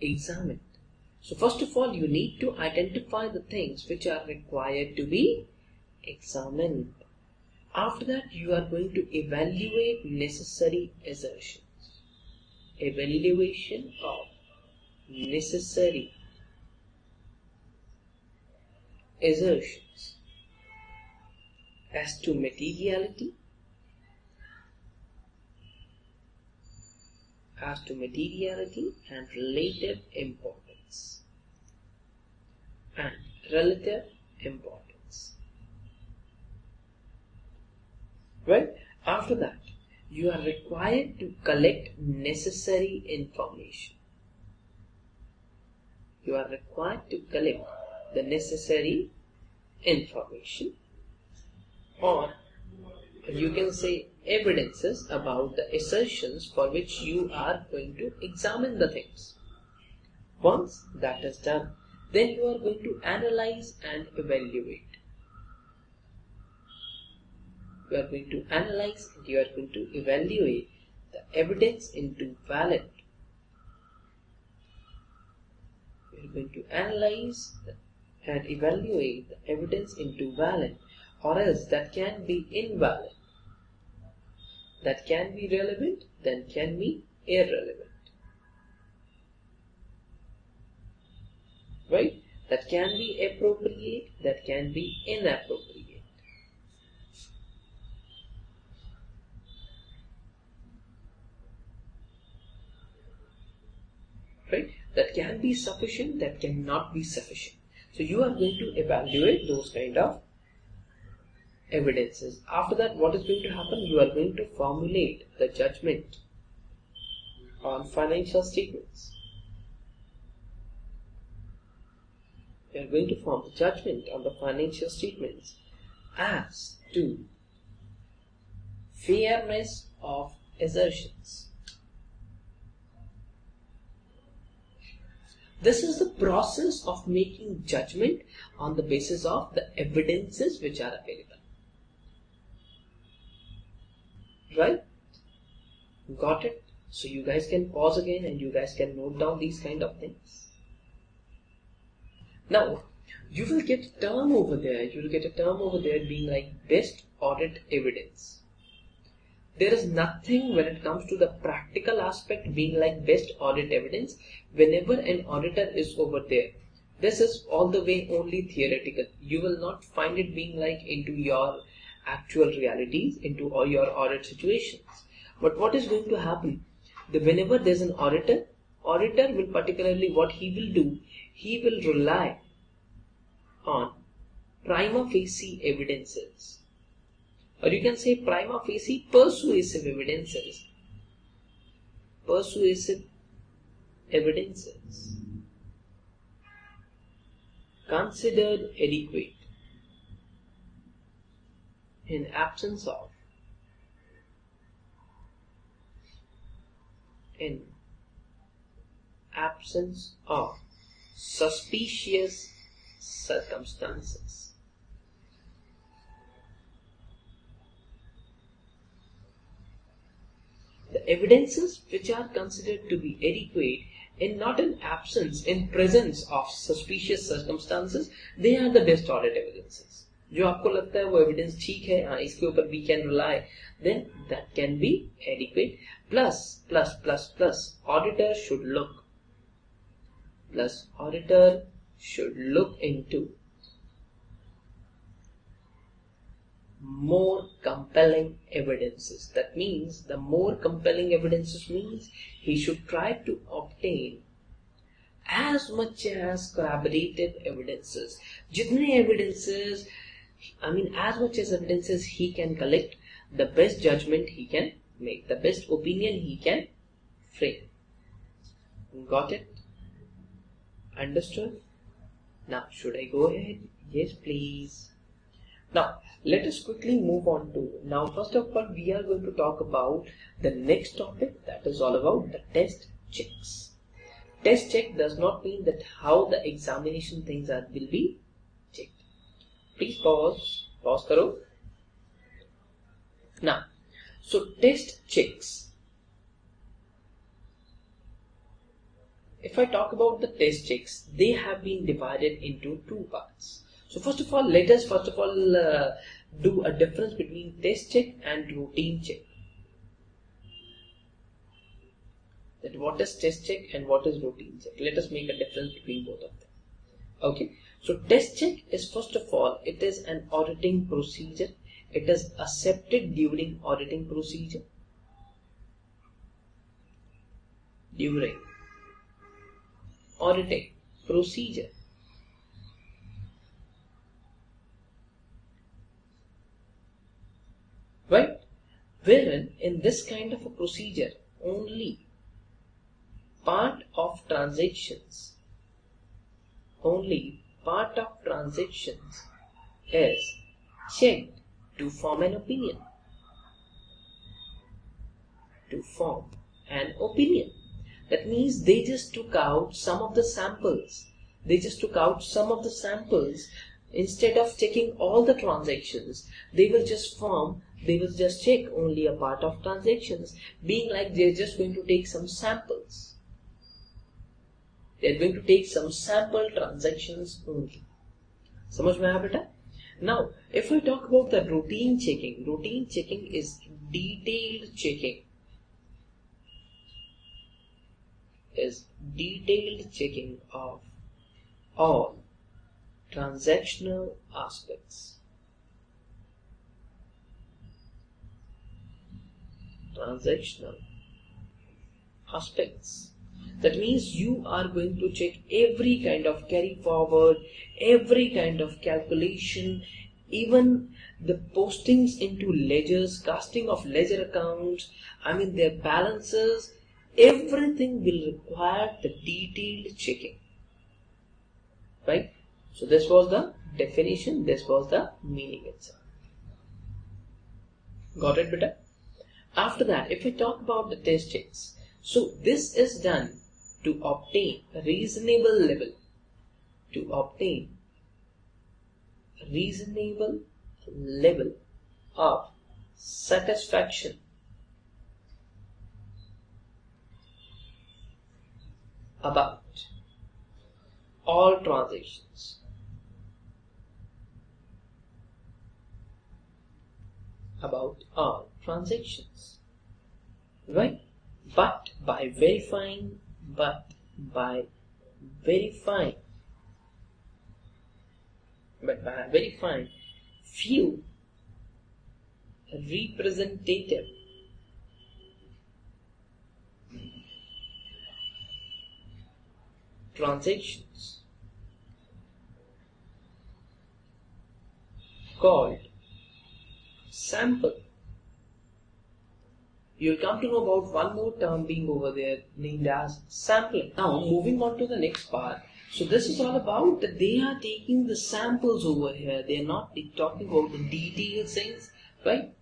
examined. So first of all, you need to identify the things which are required to be examined. After that, you are going to evaluate necessary assertions. Evaluation of necessary assertions as to materiality, and relative importance. Right? After that, you are required to collect necessary information. You are required to collect the necessary information, or you can say evidences about the assertions for which you are going to examine the things. Once that is done, then you are going to analyze and evaluate. You are going to analyze and you are going to evaluate the evidence into valid. You are going to analyze and evaluate the evidence into valid, or else that can be invalid. That can be relevant, then can be irrelevant. Right? That can be appropriate, that can be inappropriate. Right? That can be sufficient, that cannot be sufficient. So you are going to evaluate those kind of evidences. After that, what is going to happen? You are going to formulate the judgment on financial statements. You are going to form the judgment on the financial statements as to fairness of assertions. This is the process of making judgment on the basis of the evidences which are available. Right? Got it? So you guys can pause again and you guys can note down these kind of things. Now, you will get a term over there. You will get a term over there being like best audit evidence. There is nothing when it comes to the practical aspect being like best audit evidence whenever an auditor is over there. This is all the way only theoretical. You will not find it being like into your actual realities, into all your audit situations. But what is going to happen? Whenever there's an auditor will particularly what he will do, he will rely on prima facie evidences. Or you can say prima facie persuasive evidences. Persuasive evidences. Considered adequate in absence of suspicious circumstances. The evidences which are considered to be adequate in not in absence, in presence of suspicious circumstances, they are the best audit evidences. जो आपको लगता है वो evidence ठीक है, हाँ इसके ऊपर we can rely, then that can be adequate. Plus, auditor should look into more compelling evidences. That means the more compelling evidences means he should try to obtain as much as corroborative evidences. Jitne evidences, as much as evidences he can collect, the best judgment he can make, the best opinion he can frame. Got it? Understood? Now, should I go ahead? Yes, please. Now, let us quickly move on to, now first of all, we are going to talk about the next topic, that is all about the test checks. Test check does not mean that how the examination things will be checked. Please pause karo. Now, so test checks. If I talk about the test checks, they have been divided into two parts. So first of all, let us do a difference between test check and routine check. That what is test check and what is routine check. Let us make a difference between both of them. Okay. So test check is, first of all, it is an auditing procedure. It is accepted during auditing procedure. During auditing procedure. Right? Wherein in this kind of a procedure, only part of transactions is checked to form an opinion. That means they just took out some of the samples. Instead of checking all the transactions. They will just check only a part of transactions, being like they're just going to take some samples. They're going to take some sample transactions only. समझ में आया बेटा? Now, if I talk about the routine checking is detailed checking. Of all transactional aspects. That means you are going to check every kind of carry forward, every kind of calculation, even the postings into ledgers, casting of ledger accounts, their balances, everything will require the detailed checking. Right? So this was the definition, this was the meaning itself. Got it, beta? After that, if we talk about the test checks, so this is done to obtain a reasonable level of satisfaction about all transactions. Right? But by verifying few representative transactions called sample. You'll come to know about one more term being over there named as sampling. Now moving on to the next part. So this is all about that they are taking the samples over here. They are not talking about the detailed things, right?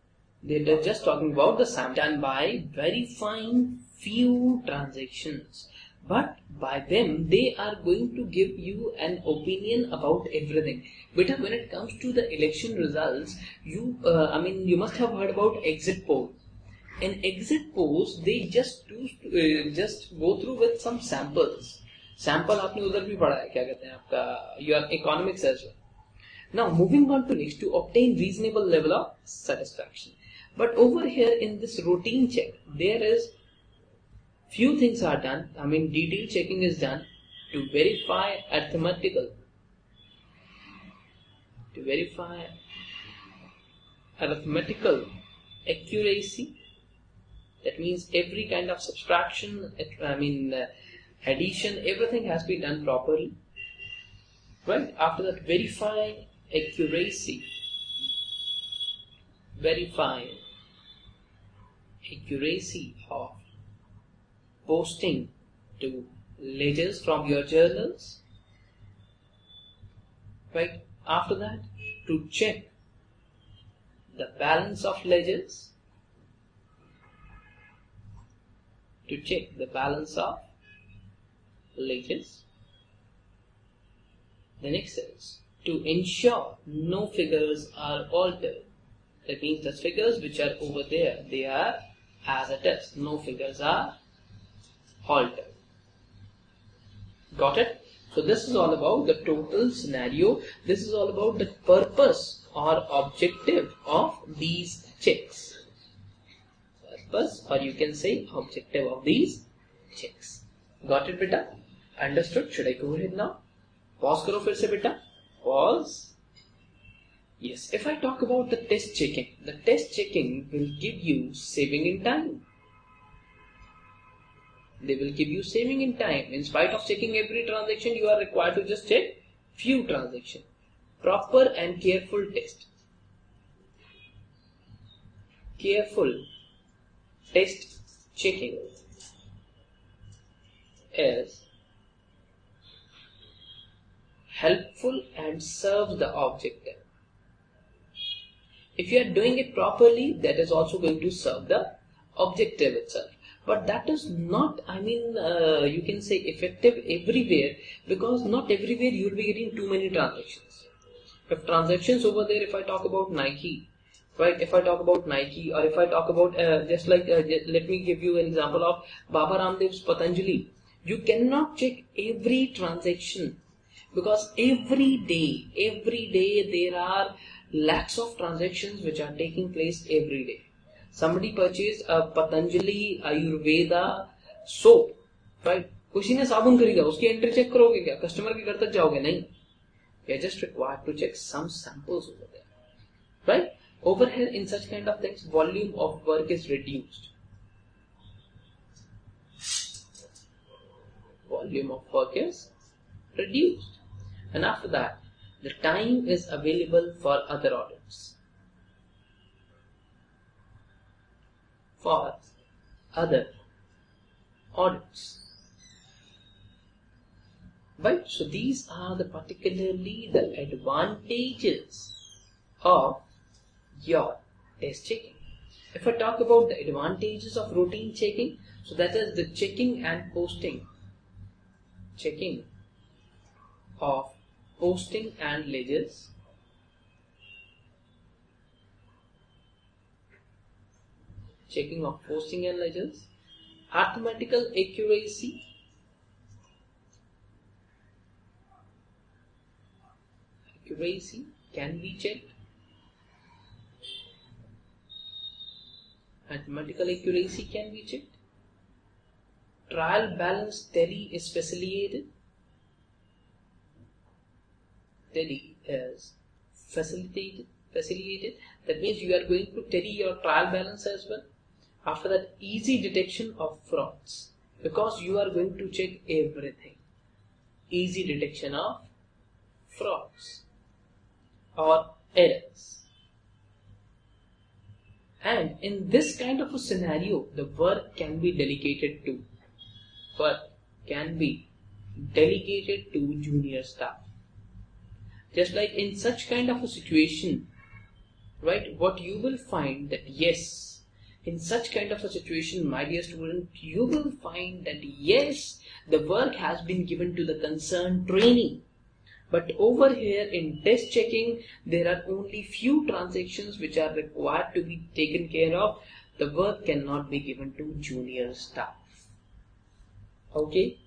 They're just talking about the sample done by verifying few transactions. But by them, they are going to give you an opinion about everything. But when it comes to the election results, you must have heard about exit polls. In exit polls, they just go through with some samples. Sample आपने उधर भी पढ़ा है क्या कहते हैं आपका your economics as well. Now moving on to next, to obtain reasonable level of satisfaction. But over here in this routine check, there is few things are done. Detailed checking is done to verify arithmetical accuracy. That means every kind of subtraction, addition, everything has to be done properly. Right? After that, verify accuracy of posting to ledgers from your journals. Right? After that, to check the balance of ledgers. The next is to ensure no figures are altered. That means the figures which are over there, they are as it is. No figures are altered. Got it? So this is all about the total scenario. This is all about the purpose or objective of these checks. Purpose, or you can say objective of these checks. Got it, beta? Understood? Should I go ahead now? Pause karo fir se, beta. Pause. Yes, if I talk about the test checking will give you saving in time. They will give you saving in time. In spite of checking every transaction, you are required to just check few transactions. Proper and careful test. Careful test checking is helpful and serves the objective. If you are doing it properly, that is also going to serve the objective itself. But that is not, you can say effective everywhere, because not everywhere you will be getting too many transactions. If transactions over there, if I talk about Nike, right? If I talk about Nike, or if I talk about let me give you an example of Baba Ramdev's Patanjali. You cannot check every transaction, because every day there are lakhs of transactions which are taking place every day. Somebody purchased a Patanjali Ayurveda soap, right? किसी ने साबुन खरीदा, उसकी entry check करोगे क्या? Customer के घर तक जाओगे? नहीं. You are just required to check some samples over there, right? Over here, in such kind of things, volume of work is reduced. Volume of work is reduced, and after that, the time is available for other audits. For other audits. Right? So these are particularly the advantages of your test checking. If I talk about the advantages of routine checking, so that is the checking and posting. Checking of posting and ledgers. Checking of posting and ledgers. Arithmetical accuracy. Accuracy can be checked. Arithmetical accuracy can be checked. Trial balance tally is facilitated. Tally is facilitated. That means you are going to tally your trial balance as well. After that, easy detection of frauds, because you are going to check everything. Easy detection of frauds or errors. And in this kind of a scenario, the work can be delegated to. Work can be delegated to junior staff. Just like in such kind of a situation, right, what you will find that yes, in such kind of a situation, my dear student, you will find that yes, the work has been given to the concerned trainee. But over here in test checking, there are only few transactions which are required to be taken care of. The work cannot be given to junior staff. Okay.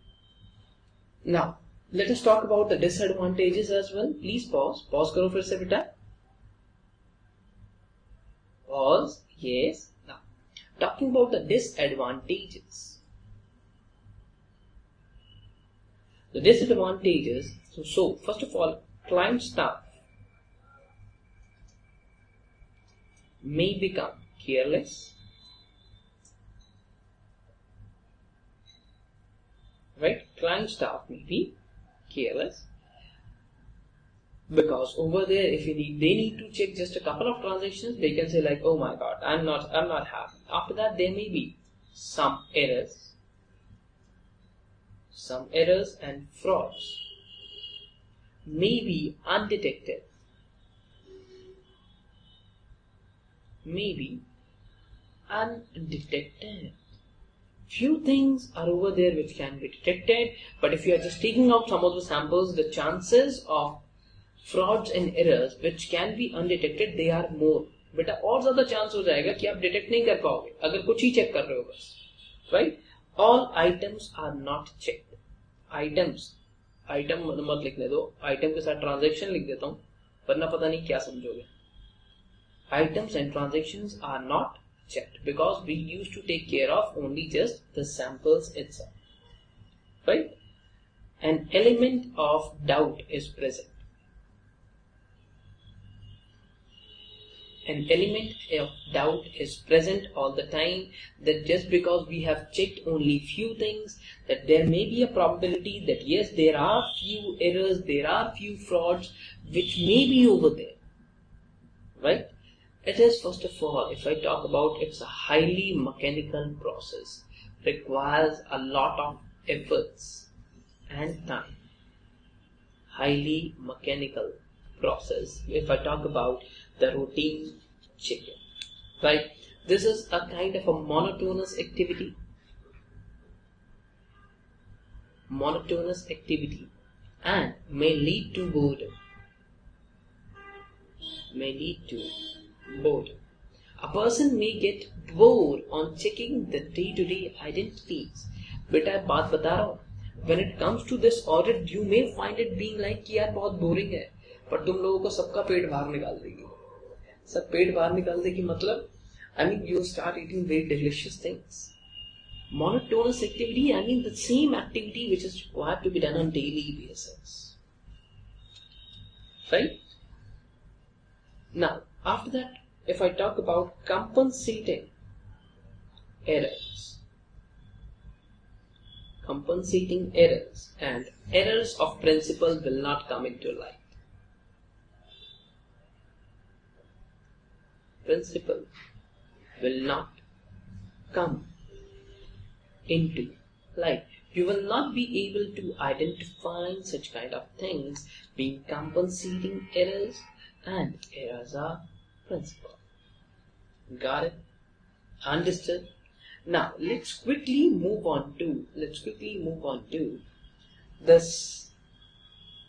Now, let us talk about the disadvantages as well. Please pause. Pause karo fir se beta. Pause. Yes. Now, talking about the disadvantages. The disadvantages. So first of all, client staff may become careless. Right? Client staff may be careless, because over there, if they need to check just a couple of transactions, they can say like, oh my god, I'm not happy. After that, there may be some errors and frauds may be undetected. Few things are over there which can be detected, but if you are just taking out some of the samples, the chances of frauds and errors which can be undetected, they are more. बेटा और ज्यादा chance हो जाएगा कि आप detect नहीं कर पाओगे अगर कुछ ही चेक कर रहे हो बस, right. All items are not checked. Items, item मत लिखने दो, आइटम के साथ ट्रांजेक्शन लिख देता हूं वरना पता नहीं क्या समझोगे। Items and transactions are not checked because we used to take care of only just the samples itself, right? An element of doubt is present. An element of doubt is present all the time, that just because we have checked only few things, that there may be a probability that yes, there are few errors, there are few frauds which may be over there, right? It is, first of all, if I talk about, it's a highly mechanical process, requires a lot of efforts and time. Highly mechanical process. If I talk about the routine checking, right? This is a kind of a monotonous activity. Monotonous activity and may lead to boredom. May lead to boredom. A person may get bored on checking the day-to-day identities. बेटा बात बता रहा हूँ, when it comes to this audit, you may find it being like कि यार बहुत boring है, पर तुम लोगों को सबका पेट बाहर निकाल देगी। सब पेट बाहर निकाल देगी मतलब, I mean you start eating very delicious things. Monotonous activity, I mean the same activity which is required to be done on daily basis, right? Now, after that, if I talk about compensating errors and errors of principle will not come into light. Principle will not come into light. You will not be able to identify such kind of things being compensating errors, and errors are principle. Got it? Understood? Now let's quickly move on to this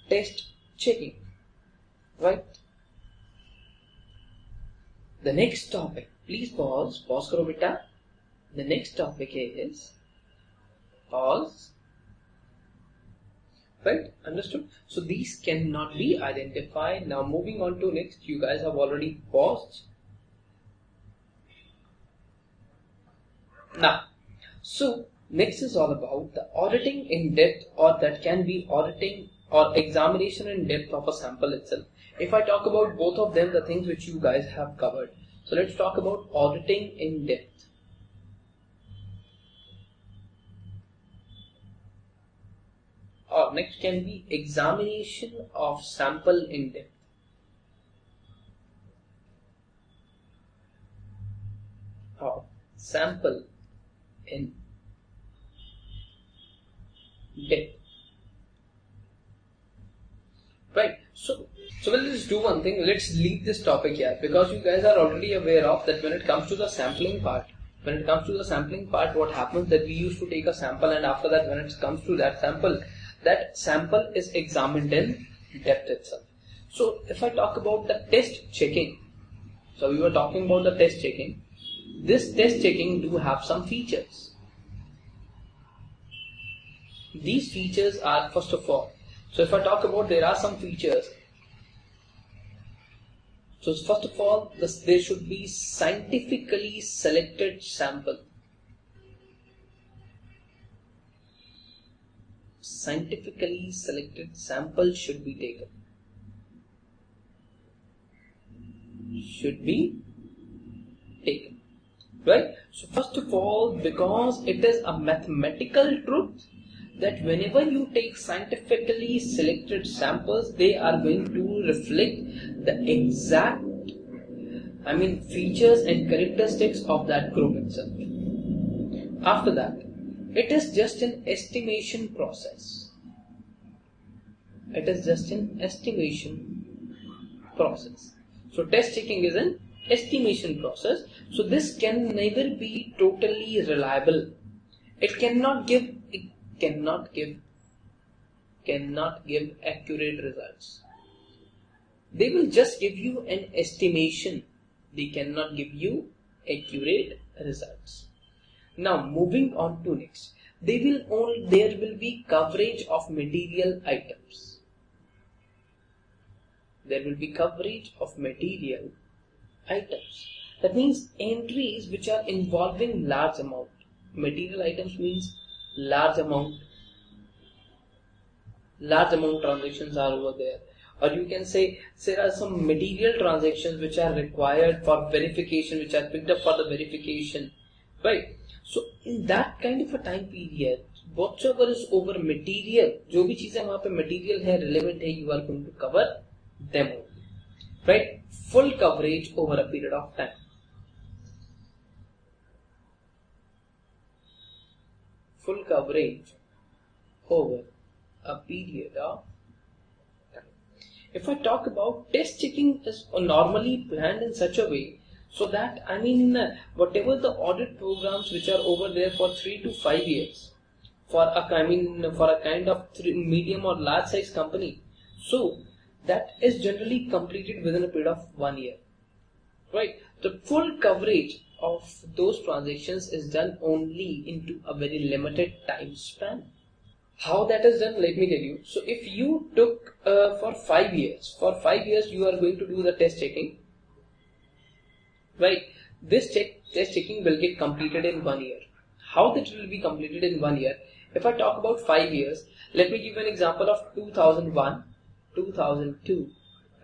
test checking, right? The next topic, please pause karo beta. The next topic is pause, right? Understood? So these cannot be identified. Now moving on to next, you guys have already paused. Now, so next is all about the auditing in depth, or that can be auditing or examination in depth of a sample itself. If I talk about both of them, the things which you guys have covered. So let's talk about auditing in depth. Or next can be examination of sample in depth. Or sample in depth. Right. So we'll just do one thing. Let's leave this topic here, because you guys are already aware of that when it comes to the sampling part. What happens that we used to take a sample, and after that when it comes to that sample is examined in depth itself. So if I talk about the test checking, so we were talking about the test checking. This test checking do have some features. These features are, first of all, so if I talk about, there are some features. So first of all, there should be scientifically selected sample. Scientifically selected sample should be taken. Right? So first of all, because it is a mathematical truth that whenever you take scientifically selected samples, they are going to reflect the exact, features and characteristics of that group itself. After that, it is just an estimation process. So test checking is an estimation process. So this can never be totally reliable. It cannot give accurate results. They will just give you an estimation. They cannot give you accurate results. Now moving on to next, there will be coverage of material items. There will be coverage of material items. That means entries which are involving large amount. Material items means large amount transactions are over there. Or you can say there are some material transactions which are required for verification, which are picked up for the verification, right? So in that kind of a time period, whatsoever is over material, जो भी चीजें वहाँ पे material है, relevant है, you are going to cover them only, right? Full coverage over a period of time. Full coverage over a period of time. If I talk about test checking is normally planned in such a way so that whatever the audit programs which are over there for 3 to 5 years for a kind of medium or large size company, so that is generally completed within a period of 1 year, right? The full coverage of those transactions is done only into a very limited time span. How that is done, let me tell you. So if you took for 5 years you are going to do the test checking, right? This test checking will get completed in 1 year. How that will be completed in 1 year? If I talk about 5 years, let me give you an example of 2001, 2002,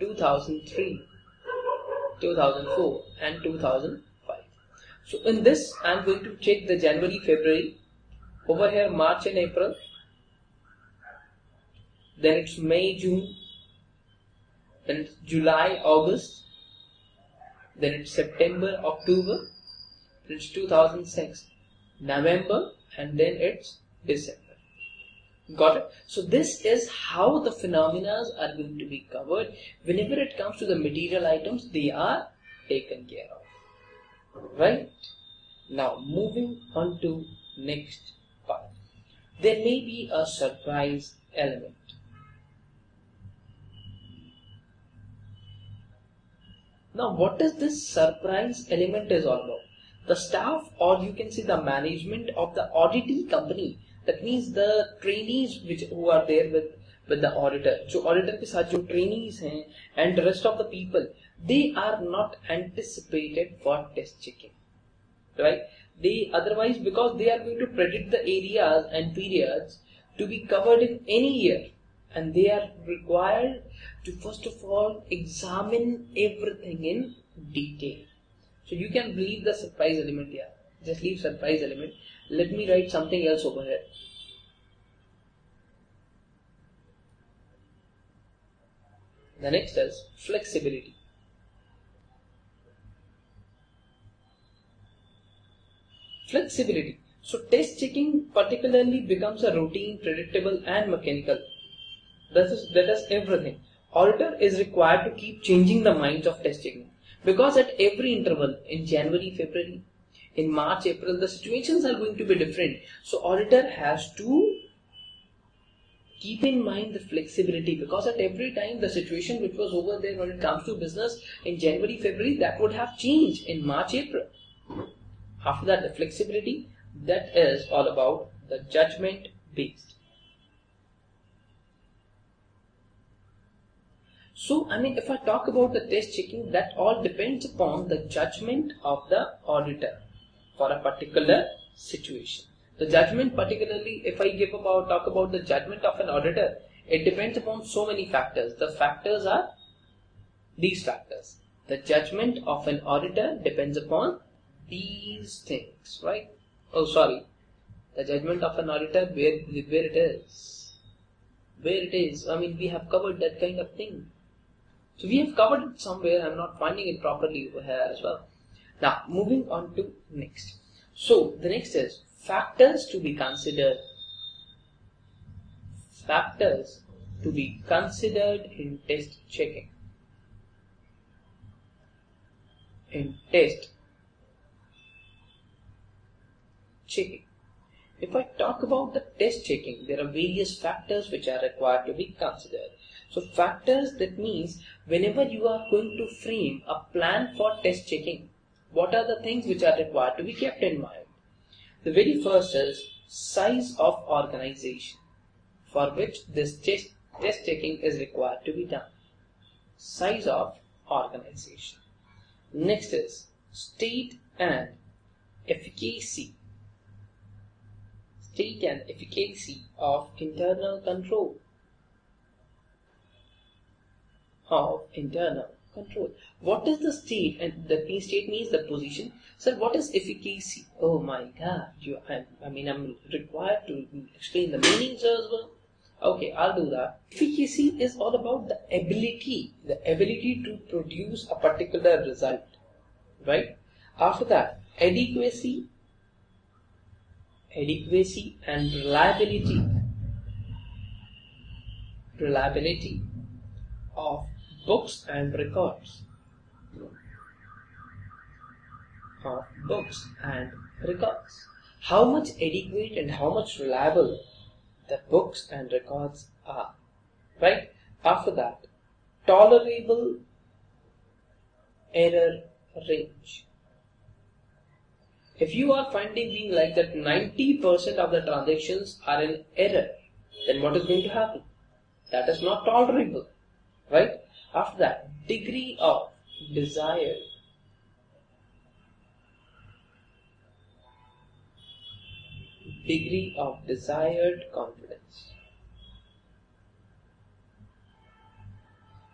2003, 2004 and 2005. So in this I am going to check the January, February, over here March and April, then it's May, June, then it's July, August, then it's September, October, then it's 2006, November, and then it's December. Got it? So this is how the phenomena are going to be covered. Whenever it comes to the material items, they are taken care of. Right? Now moving on to next part. There may be a surprise element. Now what is this surprise element is all about? The staff, or you can say the management of the auditing company, that means the trainees who are there with the auditor, जो auditor के साथ जो trainees हैं and the rest of the people, they are not anticipated for test checking, right? They otherwise, because they are going to predict the areas and periods to be covered in any year, and they are required to first of all examine everything in detail. So you can leave the surprise element here. Just leave surprise element. Let me write something else over here. The next is flexibility. Flexibility. So test checking particularly becomes a routine, predictable and mechanical. That is everything. Auditor is required to keep changing the minds of test checking, because at every interval, in January, February, in March, April, the situations are going to be different. So auditor has to keep in mind the flexibility, because at every time the situation which was over there when it comes to business in January, February, that would have changed in March, April. After that, the flexibility, that is all about the judgment based. So, if I talk about the test checking, that all depends upon the judgment of the auditor for a particular situation. The judgment, particularly if I talk about the judgment of an auditor, it depends upon so many factors. The factors are these factors. The judgment of an auditor depends upon these things, right? Oh, sorry. The judgment of an auditor, where it is. Where it is. We have covered that kind of thing. So we have covered it somewhere. I'm not finding it properly over here as well. Now, moving on to next. So the next is factors to be considered. Factors to be considered in test checking. In test checking. If I talk about the test checking, there are various factors which are required to be considered. So factors, that means whenever you are going to frame a plan for test checking, what are the things which are required to be kept in mind? The very first is size of organization for which this test checking is required to be done. Size of organization. Next is state and efficacy. State and efficacy of internal control. What is the state? And the state means the position. Sir, what is efficacy? Oh my God! I'm required to explain the meanings as well. Okay, I'll do that. Efficacy is all about the ability to produce a particular result, right? After that, adequacy and reliability of books and records. How much adequate and how much reliable the books and records are, right? After that, tolerable error range. If you are finding being like that 90% of the transactions are in error, then what is going to happen? That is not tolerable, right? After that, degree of desired confidence,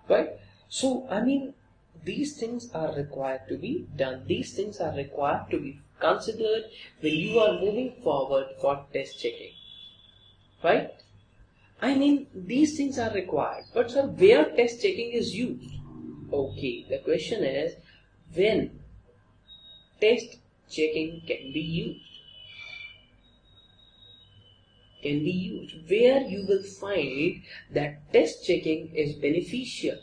right? So these things are required to be done. These things are required to be considered when you are moving forward for test checking, right? These things are required, but sir, where test checking is used? Okay, the question is when test checking can be used. Where you will find that test checking is beneficial.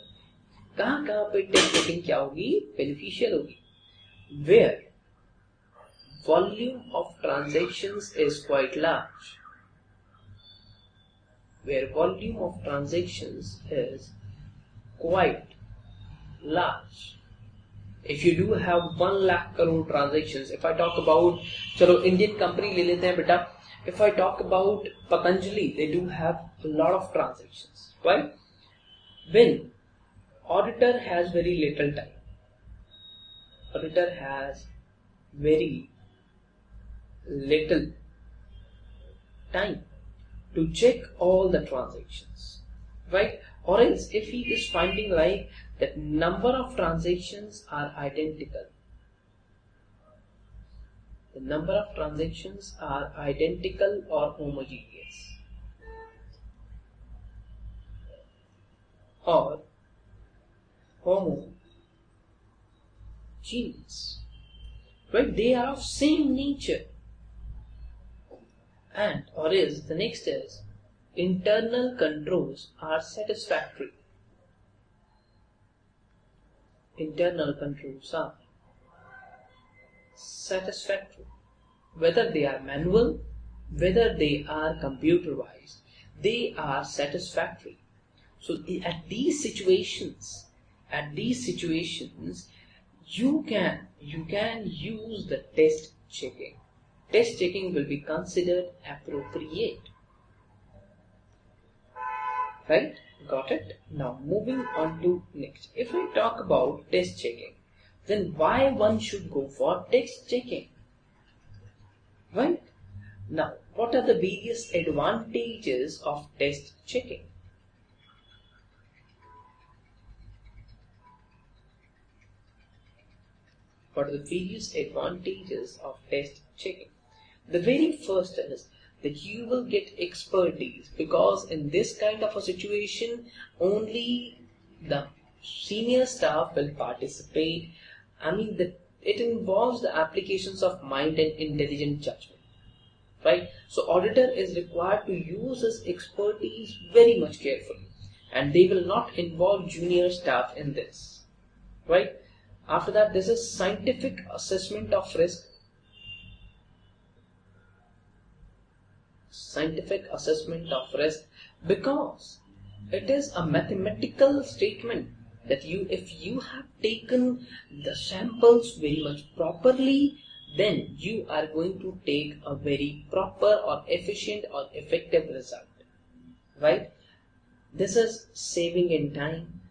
कहाँ पे test checking क्या होगी? Beneficial होगी. Where volume of transactions is quite large. If you do have 1 lakh crore transactions, if I talk about, चलो Indian company ले लेते हैं बेटा. If I talk about Patanjali, they do have a lot of transactions, right? When auditor has very little time. To check all the transactions, right? Or else if he is finding like that number of transactions are identical. The number of transactions are identical or homogeneous. Or homogeneous, right? They are of same nature. And or is the next is internal controls are satisfactory. Whether they are manual, whether they are computerized, they are satisfactory. So at these situations, you can use the test checking. Test checking will be considered appropriate. Right? Got it? Now moving on to next. If we talk about test checking, then why one should go for test checking? Right? Now, what are the various advantages of test checking? What are the various advantages of test checking? The very first is that you will get expertise, because in this kind of a situation only the senior staff will participate. It involves the applications of mind and intelligent judgment, right? So auditor is required to use his expertise very much carefully, and they will not involve junior staff in this, right? After that, this is scientific assessment of risk. scientific assessment of risk, because it is a mathematical statement that if you have taken the samples very much properly, then you are going to take a very proper or efficient or effective result, right? This is saving in time,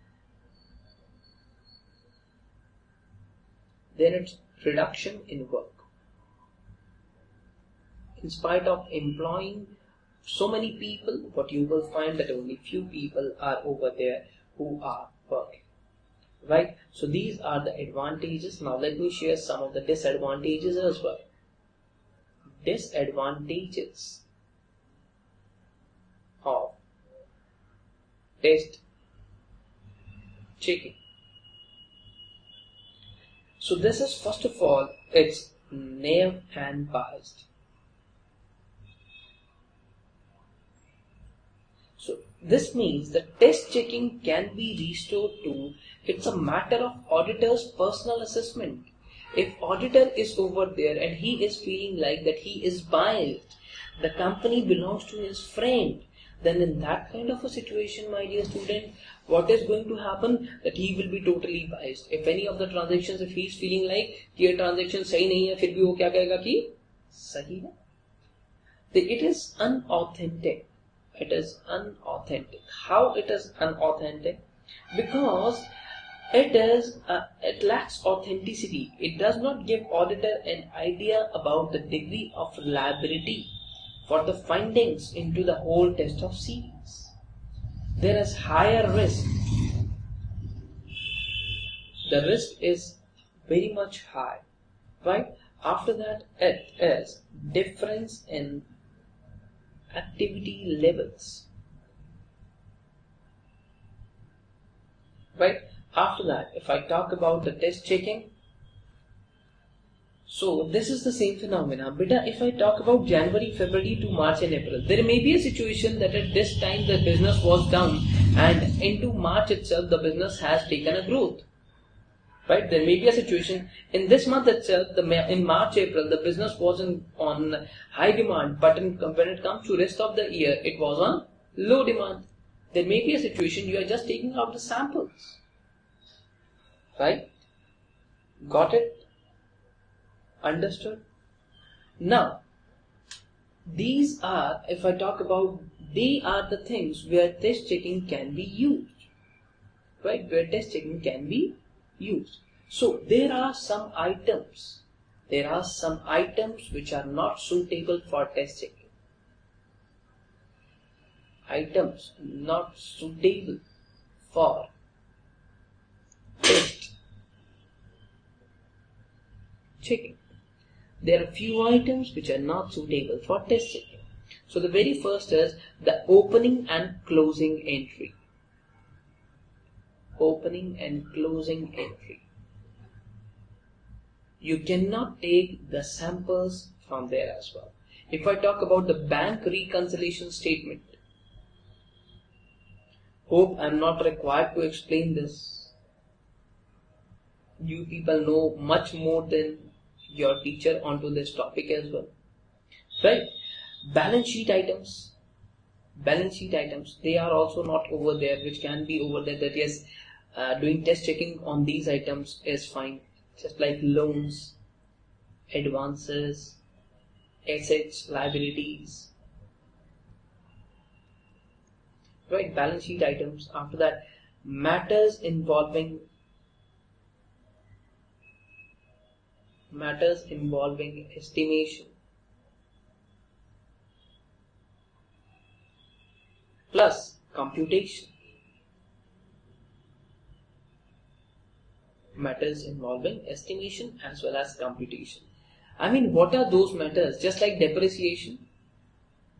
then it's reduction in work. In spite of employing so many people, what you will find that only few people are over there who are working, right? So these are the advantages. Now let me share some of the disadvantages as well. Disadvantages of test checking. So this is, first of all, it's naive and biased. So this means that test checking can be restored to, it's a matter of auditor's personal assessment. If auditor is over there and he is feeling like that he is biased, the company belongs to his friend, then in that kind of a situation, my dear student, what is going to happen, that he will be totally biased. If any of the transactions, if he is feeling like कि ये transaction सही नहीं है, फिर भी वो क्या कहेगा कि सही है. It is unauthentic. It is unauthentic. How it is unauthentic? Because it lacks authenticity. It does not give auditor an idea about the degree of reliability for the findings into the whole test of series. There is higher risk. The risk is very much high, right? After that, it is difference in activity levels, right? After that, if I talk about the test checking, so this is the same phenomena. Beta, if I talk about January, February to March and April, there may be a situation that at this time the business was down and into March itself the business has taken a growth. Right? There may be a situation in this month itself, in March, April, the business was on high demand, but when it comes to rest of the year, it was on low demand. There may be a situation you are just taking out the samples. Right? Got it? Understood? Now, these are, if I talk about, they are the things where test checking can be used. Right? Where test checking can be used. So there are some items which are not suitable for test checking. Items not suitable for test checking. There are few items which are not suitable for test checking. So the very first is the opening and closing entry. Opening and closing entry. You cannot take the samples from there as well. If I talk about the bank reconciliation statement, hope I am not required to explain this. You people know much more than your teacher onto this topic as well. Right? Balance sheet items. Balance sheet items, they are also not over there, which can be over there, that yes, doing test checking on these items is fine, just like loans, advances, assets, liabilities, right? Balance sheet items. After that, matters involving estimation plus computation. Matters involving estimation as well as computation. I mean, what are those matters? Just like depreciation.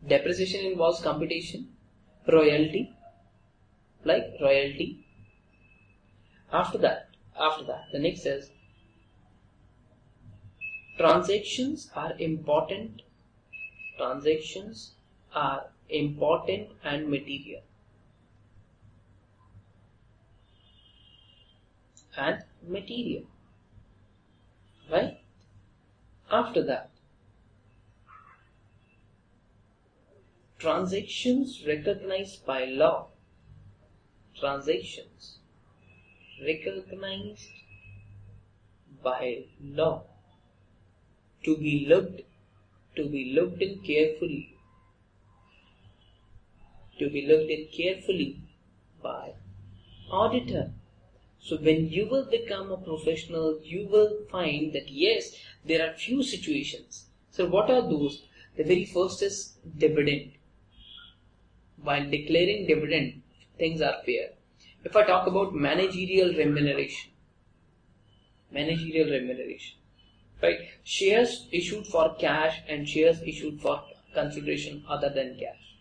Depreciation involves computation. Royalty. Like royalty. After that, the next is transactions are important. Transactions are important and material. And material, right? After that, Transactions recognized by law. Transactions recognized by law. To be looked in carefully. To be looked in carefully by auditor. So when you will become a professional, you will find that yes, there are few situations. So what are those? The very first is dividend. While declaring dividend, things are fair. If I talk about managerial remuneration, right? Shares issued for cash and shares issued for consideration other than cash.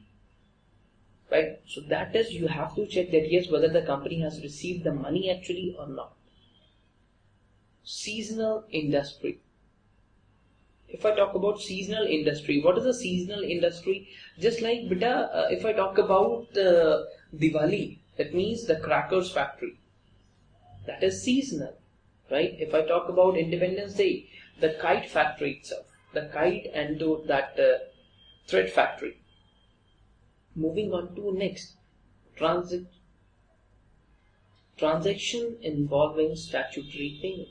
Right? So that is, you have to check that yes, whether the company has received the money actually or not. Seasonal industry. If I talk about seasonal industry, what is a seasonal industry? Just like if I talk about Diwali, that means the crackers factory. That is seasonal, right? If I talk about Independence Day, the kite factory itself, the kite and that thread factory. Moving on to next, transaction involving statutory payment.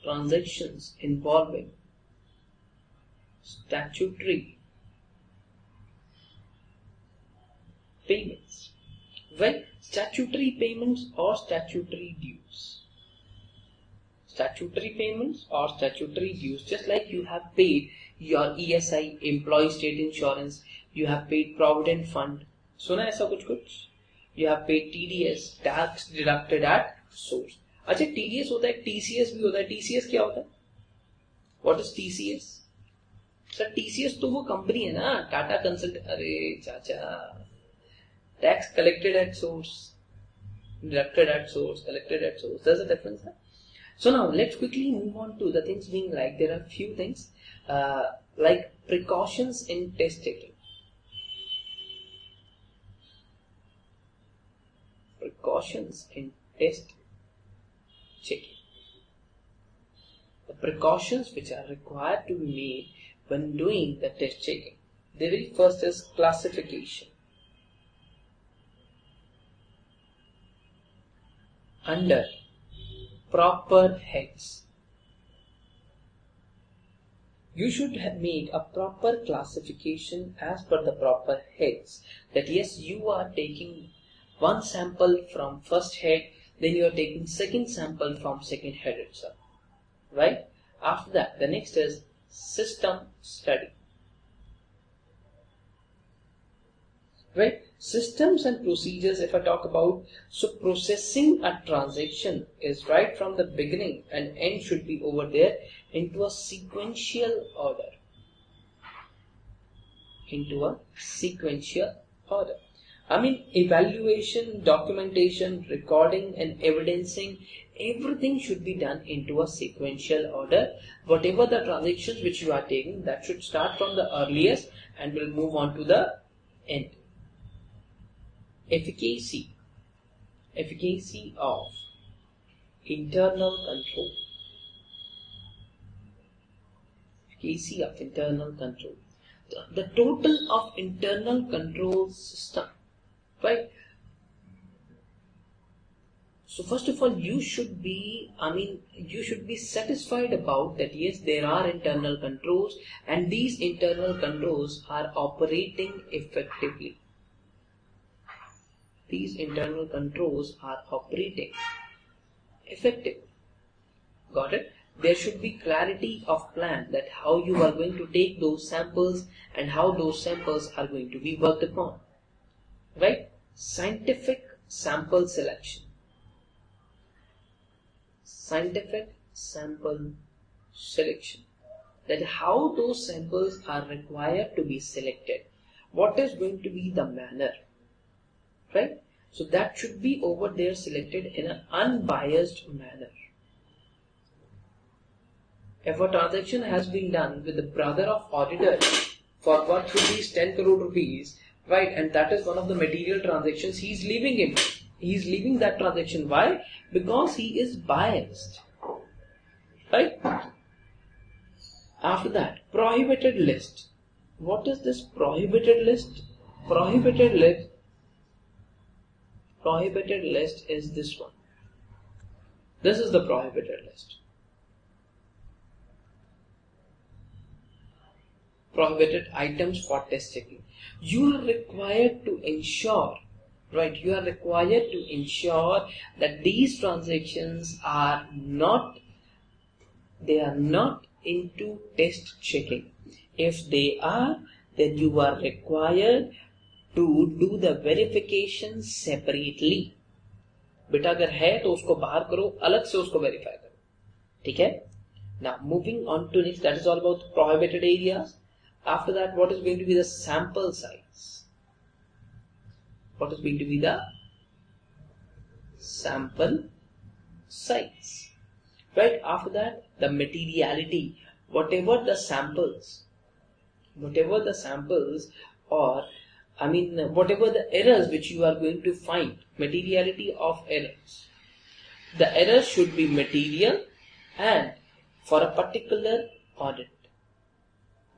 Transactions involving statutory payments. Well, statutory payments or statutory dues. Statutory payments or statutory dues, just like you have paid your ESI, employee state insurance, you have paid provident fund, सुना ऐसा कुछ? You have paid TDS, tax deducted at source. अच्छा, TDS होता है, TCS भी होता है. TCS क्या होता है? What is TCS? Sir TCS तो वो कंपनी है ना, टाटा कंसल्ट. अरे चाचा, tax collected at source, deducted at source, collected at source. There's a difference. Huh? So now let's quickly move on to the things being like there are few things like precautions in test taking. Precautions in test checking. The precautions which are required to be made when doing the test checking. The very first is classification. Under proper heads, you should make a proper classification as per the proper heads. That yes, you are taking one sample from first head, then you are taking second sample from second head itself. Right? After that, the next is system study. Right? Systems and procedures, if I talk about, so processing a transaction is right from the beginning and end should be over there into a sequential order. I mean, evaluation, documentation, recording and evidencing, everything should be done into a sequential order. Whatever the transactions which you are taking, that should start from the earliest and will move on to the end. Efficacy of internal control. Efficacy of internal control. The total of internal control system, right? So first of all, you should be satisfied about that yes, there are internal controls and these internal controls are operating effectively. These internal controls are operating effectively. Got it? There should be clarity of plan that how you are going to take those samples and how those samples are going to be worked upon. Right? Scientific sample selection. Scientific sample selection. That how those samples are required to be selected. What is going to be the manner? Right? So that should be over there selected in an unbiased manner. If a transaction has been done with the brother of auditor for what rupees 10 crore rupees, right, and that is one of the material transactions, he is leaving it. He is leaving that transaction. Why? Because he is biased. Right? After that, prohibited list. What is this prohibited list? Prohibited list is this one. This is the prohibited list. Prohibited items for test checking. You are required to ensure, right? You are required to ensure that these transactions are not into test checking. If they are, then you are required to do the verification separately. बेटा अगर है तो उसको बाहर करो, अलग से उसको वेरीफाई करो, ठीक है? Now moving on to next, that is all about prohibited areas. After that, what is going to be the sample size? What is going to be the sample size? Right? After that, the materiality. Whatever the samples or whatever the errors which you are going to find, materiality of errors. The errors should be material and for a particular audit,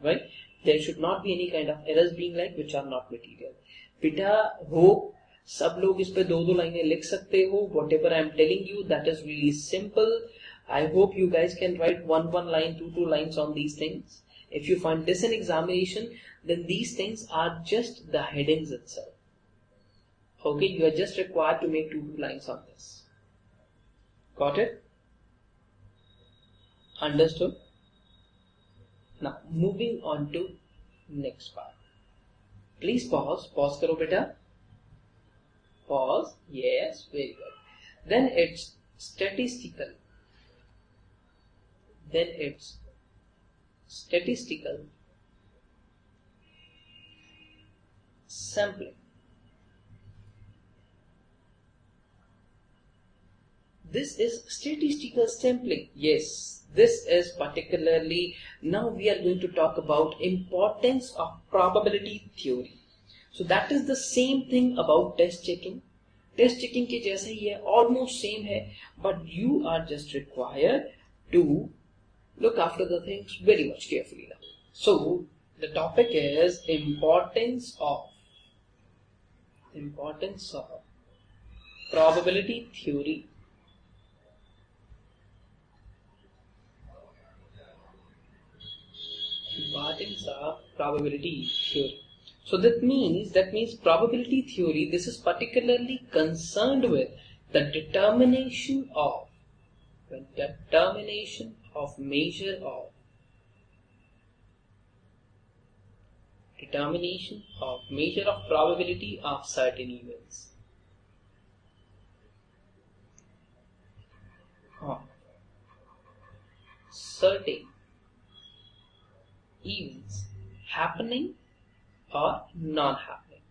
right? There should not be any kind of errors being like which are not material. बेटा hope सब लोग इस पे दो लाइनें लिख सकते हो. Whatever I am telling you, that is really simple. I hope you guys can write one line, two lines on these things. If you find this an examination, then these things are just the headings itself. Okay, you are just required to make two lines on this. Got it? Understood? Now moving on to next part. Please pause karo beta. Pause. Yes, very good. Then it's statistical. Sampling. This is statistical sampling. Yes, this is particularly, now we are going to talk about importance of probability theory. So that is the same thing about test checking. Test checking के जैसे ही है, almost same है, but you are just required to look after the things very much carefully now. So the topic is importance of probability theory. Importance of probability theory. So that means probability theory, this is particularly concerned with the determination of measure of probability of certain events. Certain events happening or non-happening.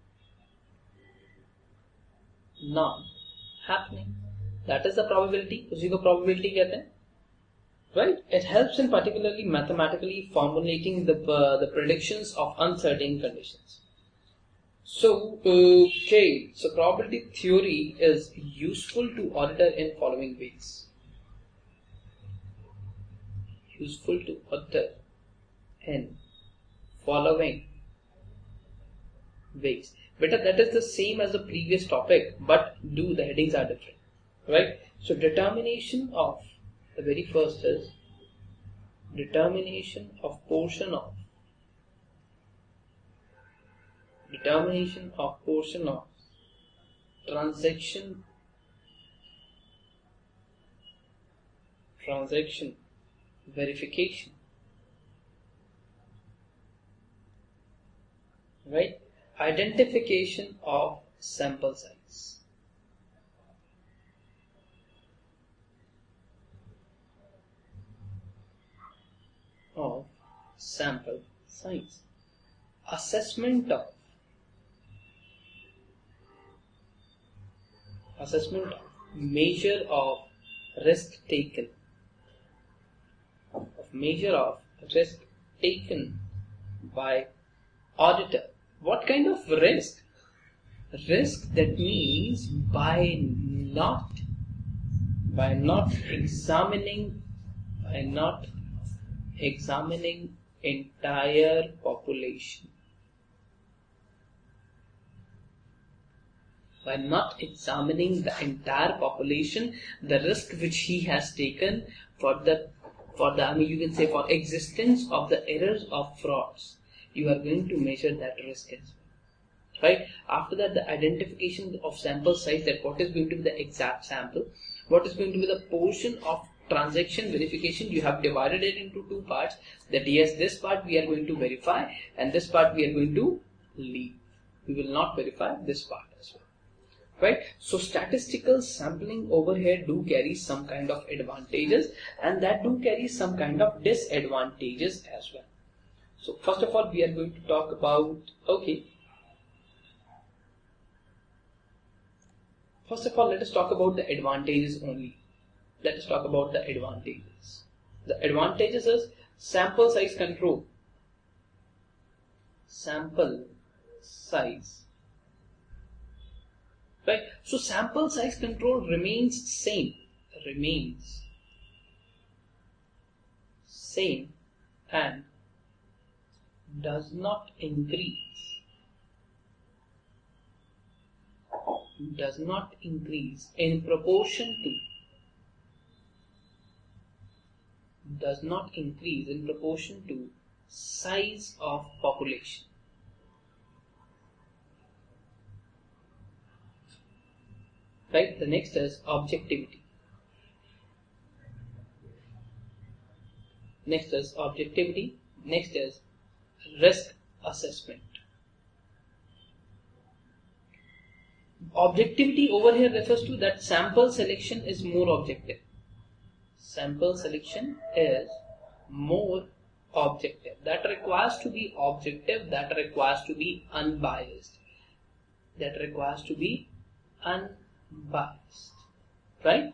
That is the probability. उसी को probability कहते हैं. Right? It helps in particularly mathematically formulating the predictions of uncertain conditions. So, okay. So probability theory is useful to auditor in following ways. Useful to auditor in following ways. Better, that is the same as the previous topic, but the headings are different, right? So determination of, the very first is determination of portion of transaction verification, right? Identification of sample size. Assessment of measure of risk taken. By auditor. What kind of risk? Risk, that means by examining entire population. By not examining the entire population, the risk which he has taken for I mean, you can say for existence of the errors of frauds, you are going to measure that risk as well, right? After that, the identification of sample size, that what is going to be the exact sample, what is going to be the portion of transaction verification. You have divided it into two parts, that yes, this part we are going to verify and this part we are going to leave. We will not verify this part as well. Right, so statistical sampling over here do carry some kind of advantages, and that do carry some kind of disadvantages as well. So first of all, we are going to talk about, okay, first of all, let us talk about the advantages only. Let us talk about the advantages. The advantages is sample size control. Sample size. Right, so sample size control remains same and does not increase in proportion to size of population. Right, the next is objectivity. Next is risk assessment. Objectivity over here refers to that sample selection is more objective. Sample selection is more objective. That requires to be objective, that requires to be unbiased. Right?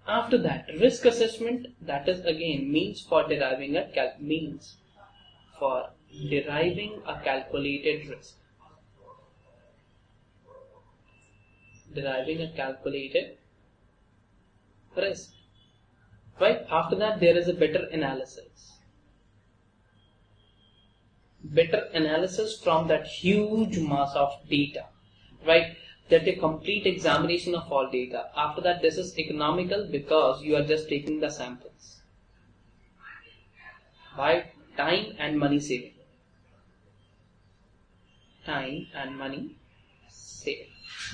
After that, risk assessment, that is again means for deriving a calculated risk. Right? After that, there is a better analysis from that huge mass of data. Right? That a complete examination of all data. After that, this is economical because you are just taking the samples. By time and money saving.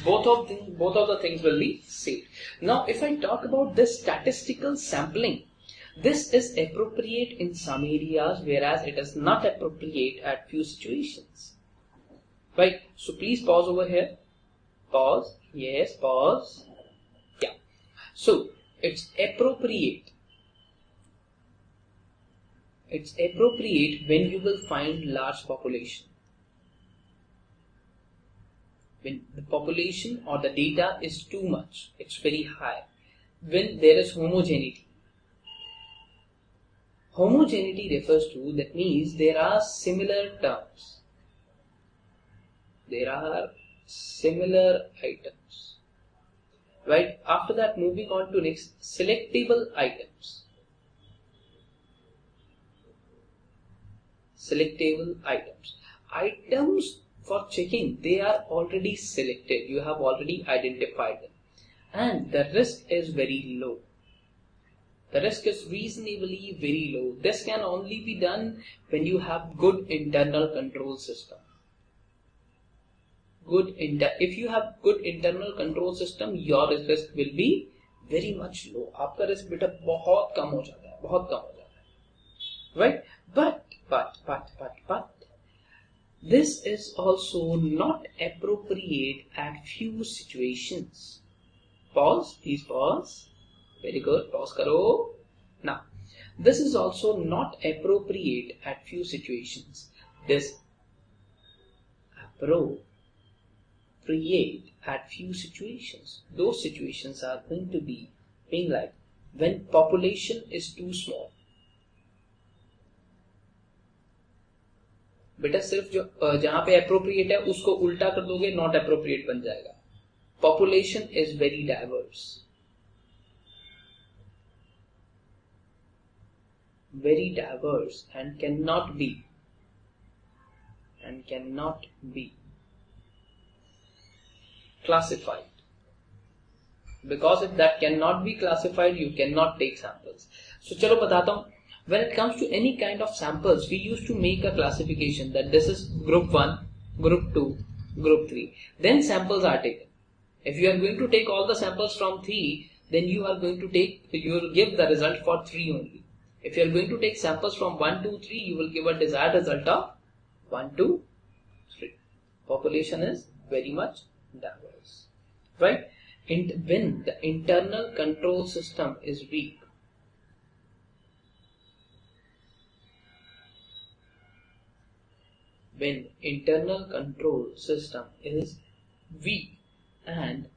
Both of the things will be saved. Now, if I talk about this statistical sampling, this is appropriate in some areas, whereas it is not appropriate at few situations. Right? So please pause over here. Pause. Yes, pause. Yeah. So it's appropriate. When you will find large population. When the population or the data is too much, it's very high. When there is homogeneity. Homogeneity refers to, that means there are similar terms. There are similar items. Right? After that, moving on to next, selectable items. Items for checking, they are already selected. You have already identified them. And the risk is very low. The risk is reasonably very low. This can only be done when you have good internal control system. If you have good internal control system, your risk will be very much low. आपका risk बेटा बहुत कम हो जाता है, right? But this is also not appropriate at few situations. Pause, please pause. Very good, pause karo. Now, this is also not appropriate at few situations. This appropriate at few situations. Those situations are going to be being like when population is too small. बेटा सिर्फ जो जहां पे appropriate है उसको उल्टा कर दोगे, not appropriate बन जाएगा. Population is very diverse. very diverse and cannot be classified. Because if that cannot be classified, you cannot take samples. So चलो बताता हूँ. When it comes to any kind of samples, we used to make a classification that this is group 1, group 2, group 3. Then samples are taken. If you are going to take all the samples from 3, then you will give the result for 3 only. If you are going to take samples from 1, 2, 3, you will give a desired result of 1, 2, 3. Population is very much diverse, right? And when the internal control system is weak, and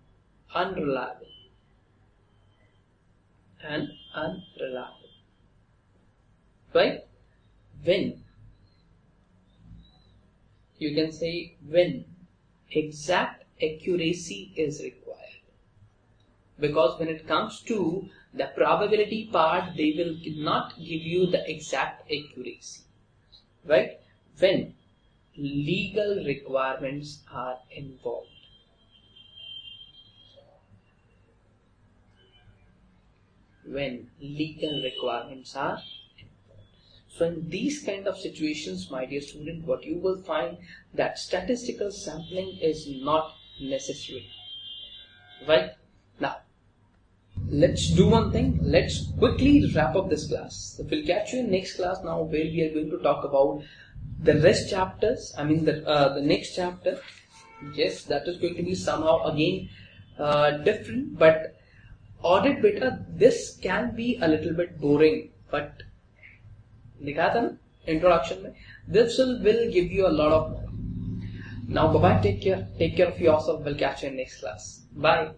unreliable, right? When you can say when exact accuracy is required, because when it comes to the probability part, they will not give you the exact accuracy, right? When legal requirements are involved. So in these kind of situations, my dear student, what you will find that statistical sampling is not necessary, right? Now, let's do one thing. Let's quickly wrap up this class. So we'll catch you in next class now, where we are going to talk about the rest chapters. I mean the next chapter. Yes, that is going to be somehow again different, but audit beta, this can be a little bit boring, but दिखाया था ना introduction में, this will give you a lot of. Now bye bye, take care of yourself. We'll catch you in next class. Bye.